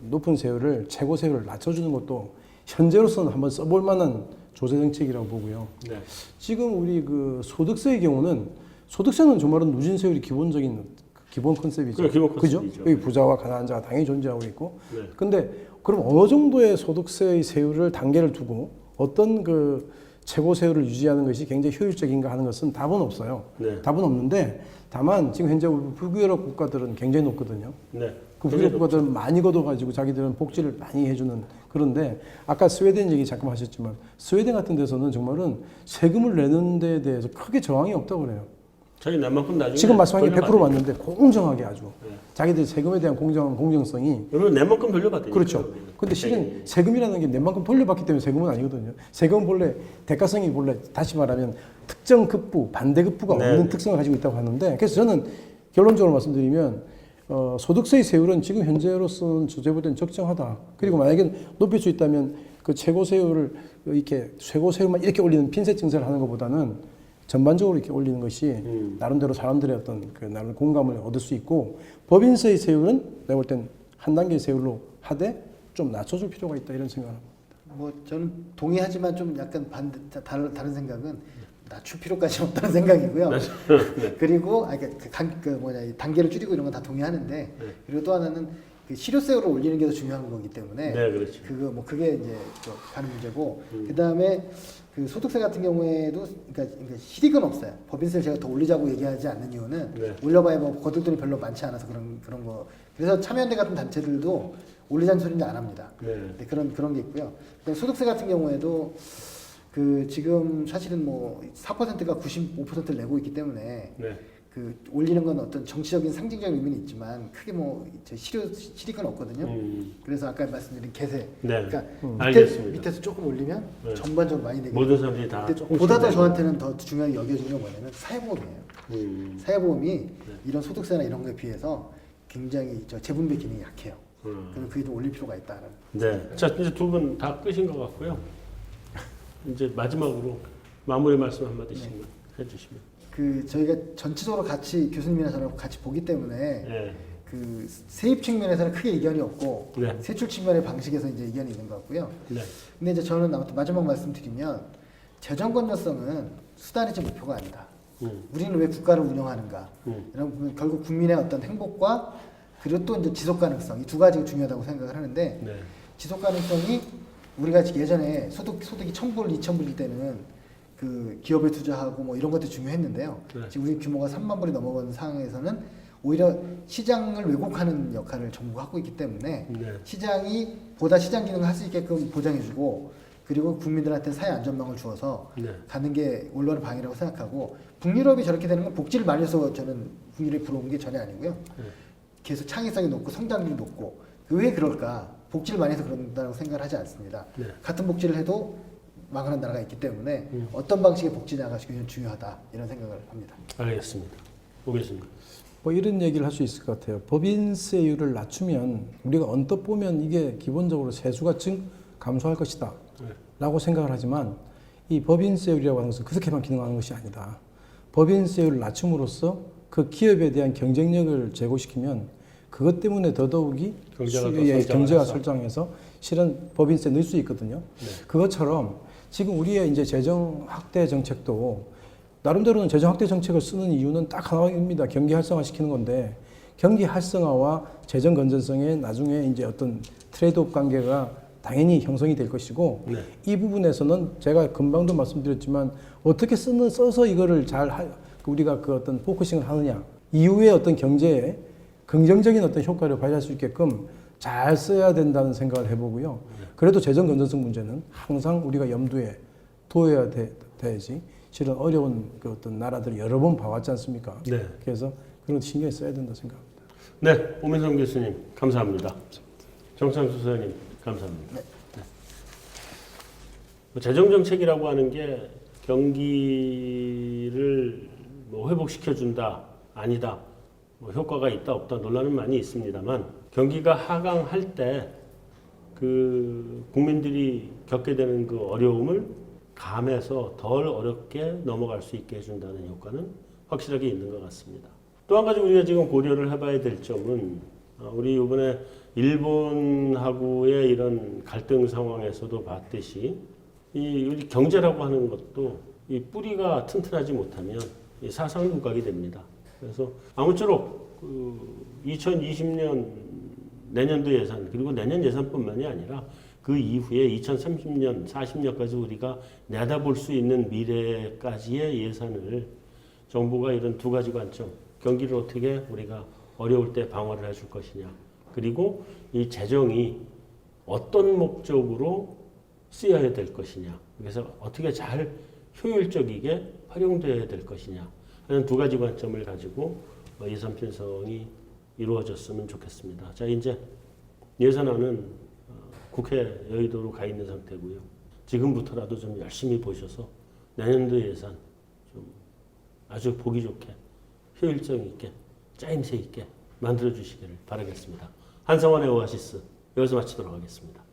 높은 세율을 최고 세율을 낮춰주는 것도 현재로서는 한번 써볼 만한 조세 정책이라고 보고요. 네. 지금 우리 그 소득세의 경우는 소득세는 정말은 누진 세율이 기본적인 기본 컨셉이죠. 그래, 기본 그죠? 컨셉이죠. 여기 부자와 가난한 자가 당연히 존재하고 있고. 네. 근데 그럼 어느 정도의 소득세의 세율을 단계를 두고 어떤 그 최고 세율을 유지하는 것이 굉장히 효율적인가 하는 것은 답은 없어요. 네. 답은 없는데 다만 지금 현재 북유럽 국가들은 굉장히 높거든요. 네. 그 북유럽 국가들은 많이 걷어가지고 자기들은 복지를 많이 해주는 그런데 아까 스웨덴 얘기 잠깐 하셨지만 스웨덴 같은 데서는 정말은 세금을 내는 데에 대해서 크게 저항이 없다고 그래요. 자기 낸만큼 나중에 지금 말씀하신 게 100% 돌려받으니까. 맞는데 공정하게 아주 네. 자기들 세금에 대한 공정성이 그러면 낸만큼 돌려받으니까. 그렇죠. 근데 실은 세금이라는 게 낸만큼 돌려받기 때문에 세금은 아니거든요. 세금은 본래 대가성이 본래 다시 말하면 특정 급부, 반대 급부가 네. 없는 특성을 가지고 있다고 하는데 그래서 저는 결론적으로 말씀드리면 소득세의 세율은 지금 현재로서는 저제보다는 적정하다. 그리고 만약에 높일 수 있다면 그 최고 세율을 이렇게 최고 세율만 이렇게 올리는 핀셋 증세를 하는 것보다는 전반적으로 이렇게 올리는 것이 나름대로 사람들의 어떤 그 나름 공감을 얻을 수 있고 법인세의 세율은 내가 볼 땐 한 단계 세율로 하되 좀 낮춰줄 필요가 있다 이런 생각을 합니다. 뭐 저는 동의하지만 좀 약간 다른 생각은 낮출 필요까지 없다는 생각이고요. 네. 그리고 이 단계를 줄이고 이런 건 다 동의하는데 그리고 또 하나는 그 실효세율을 올리는 게 더 중요한 거기 때문에 네, 그렇죠. 그게 이제 좀 가는 문제고 그 다음에 그 소득세 같은 경우에도 그러니까 실익은 없어요. 법인세를 제가 더 올리자고 얘기하지 않는 이유는 네. 올려봐야 뭐 거둘 돈이 별로 많지 않아서 그런 거. 그래서 참여연대 같은 단체들도 올리자는 소리는 안 합니다. 네. 네, 그런 게 있고요. 그다음에 소득세 같은 경우에도 그 지금 사실은 뭐 4%가 95%를 내고 있기 때문에 네. 그 올리는 건 어떤 정치적인 상징적인 의미는 있지만 크게 뭐 실익은 없거든요. 그래서 아까 말씀드린 개세. 네. 그러니까 알겠습니다. 밑에서 조금 올리면 네. 전반적으로 많이 내고. 모든 사람들이 다 근데 조금씩 보다 더 내고. 저한테는 더 중요하게 여겨지는 건 뭐냐면 사회보험이에요. 사회보험이 이런 소득세나 이런 거에 비해서 굉장히 재분배 기능이 약해요. 그럼 그게 좀 올릴 필요가 있다는. 네. 자, 이제 두 분 다 끝인 것 같고요. 이제 마지막으로 마무리 말씀 한마디씩 해주시면. 그 저희가 전체적으로 같이 교수님이나 저랑 같이 보기 때문에 네. 그 세입 측면에서는 크게 이견이 없고 네. 세출 측면의 방식에서 이제 이견이 있는 것 같고요. 네. 근데 이제 저는 아무튼 마지막 말씀드리면 재정 건전성은 수단이지 목표가 아니다. 우리는 왜 국가를 운영하는가? 이런 결국 국민의 어떤 행복과 그리고 또 이제 지속 가능성 이 두 가지가 중요하다고 생각을 하는데 네. 지속 가능성이 우리가 예전에 소득이 1,000불, 2,000불일 때는 그 기업에 투자하고 뭐 이런 것도 중요했는데요. 네. 지금 우리 규모가 3만 불이 넘어가는 상황에서는 오히려 시장을 왜곡하는 역할을 정부가 하고 있기 때문에 네. 시장이 보다 시장 기능을 할 수 있게끔 보장해주고 그리고 국민들한테 사회 안전망을 주어서 네. 가는 게 올바른 방이라고 생각하고 북유럽이 저렇게 되는 건 복지를 많이 해서 저는 북유럽이 부러운 게 전혀 아니고요. 네. 계속 창의성이 높고 성장률이 높고 왜 그럴까? 복지를 많이 해서 그런다고 생각을 하지 않습니다. 네. 같은 복지를 해도 망하는 나라가 있기 때문에 어떤 방식의 복지냐가 굉장히 중요하다 이런 생각을 합니다. 알겠습니다. 보겠습니다. 뭐 이런 얘기를 할 수 있을 것 같아요. 법인세율을 낮추면 우리가 언뜻 보면 이게 기본적으로 세수가 감소할 것이다 라고 생각을 하지만 이 법인세율이라고 하는 것은 그렇게만 기능하는 것이 아니다. 법인세율을 낮춤으로써 그 기업에 대한 경쟁력을 제고시키면 그것 때문에 더더욱이 경제가 설정해서 실은 법인세 넣을 수 있거든요. 네. 그것처럼 지금 우리의 이제 재정 확대 정책도 나름대로는 재정 확대 정책을 쓰는 이유는 딱 하나입니다. 경기 활성화 시키는 건데 경기 활성화와 재정 건전성에 나중에 이제 어떤 트레이드오프 관계가 당연히 형성이 될 것이고 네. 이 부분에서는 제가 금방도 말씀드렸지만 어떻게 써서 이거를 우리가 그 어떤 포커싱을 하느냐 이후에 어떤 경제에 긍정적인 어떤 효과를 발휘할 수 있게끔 잘 써야 된다는 생각을 해보고요. 그래도 재정 건전성 문제는 항상 우리가 염두에 둬야 돼야지. 실은 어려운 그 어떤 나라들을 여러 번 봐왔지 않습니까? 네. 그래서 그런 거 신경 써야 된다 생각합니다. 네, 오민성 교수님 감사합니다. 정창수 소장님 감사합니다. 네. 뭐 재정 정책이라고 하는 게 경기를 뭐 회복시켜준다 아니다 뭐 효과가 있다 없다 논란은 많이 있습니다만 경기가 하강할 때 그 국민들이 겪게 되는 그 어려움을 감해서 덜 어렵게 넘어갈 수 있게 해준다는 효과는 확실하게 있는 것 같습니다. 또 한 가지 우리가 지금 고려를 해봐야 될 점은 우리 이번에 일본하고의 이런 갈등 상황에서도 봤듯이 이 우리 경제라고 하는 것도 이 뿌리가 튼튼하지 못하면 이 사상누각이 됩니다. 그래서 아무쪼록 그 2020년 내년도 예산 그리고 내년 예산뿐만이 아니라 그 이후에 2030년, 40년까지 우리가 내다볼 수 있는 미래까지의 예산을 정부가 이런 두 가지 관점, 경기를 어떻게 우리가 어려울 때 방어를 해줄 것이냐, 그리고 이 재정이 어떤 목적으로 쓰여야 될 것이냐, 그래서 어떻게 잘 효율적이게 활용되어야 될 것이냐 하는 두 가지 관점을 가지고 예산 편성이 이루어졌으면 좋겠습니다. 자, 이제 예산안은 국회 여의도로 가 있는 상태고요. 지금부터라도 좀 열심히 보셔서 내년도 예산 좀 아주 보기 좋게 효율성 있게 짜임새 있게 만들어 주시기를 바라겠습니다. 한성원의 오아시스 여기서 마치도록 하겠습니다.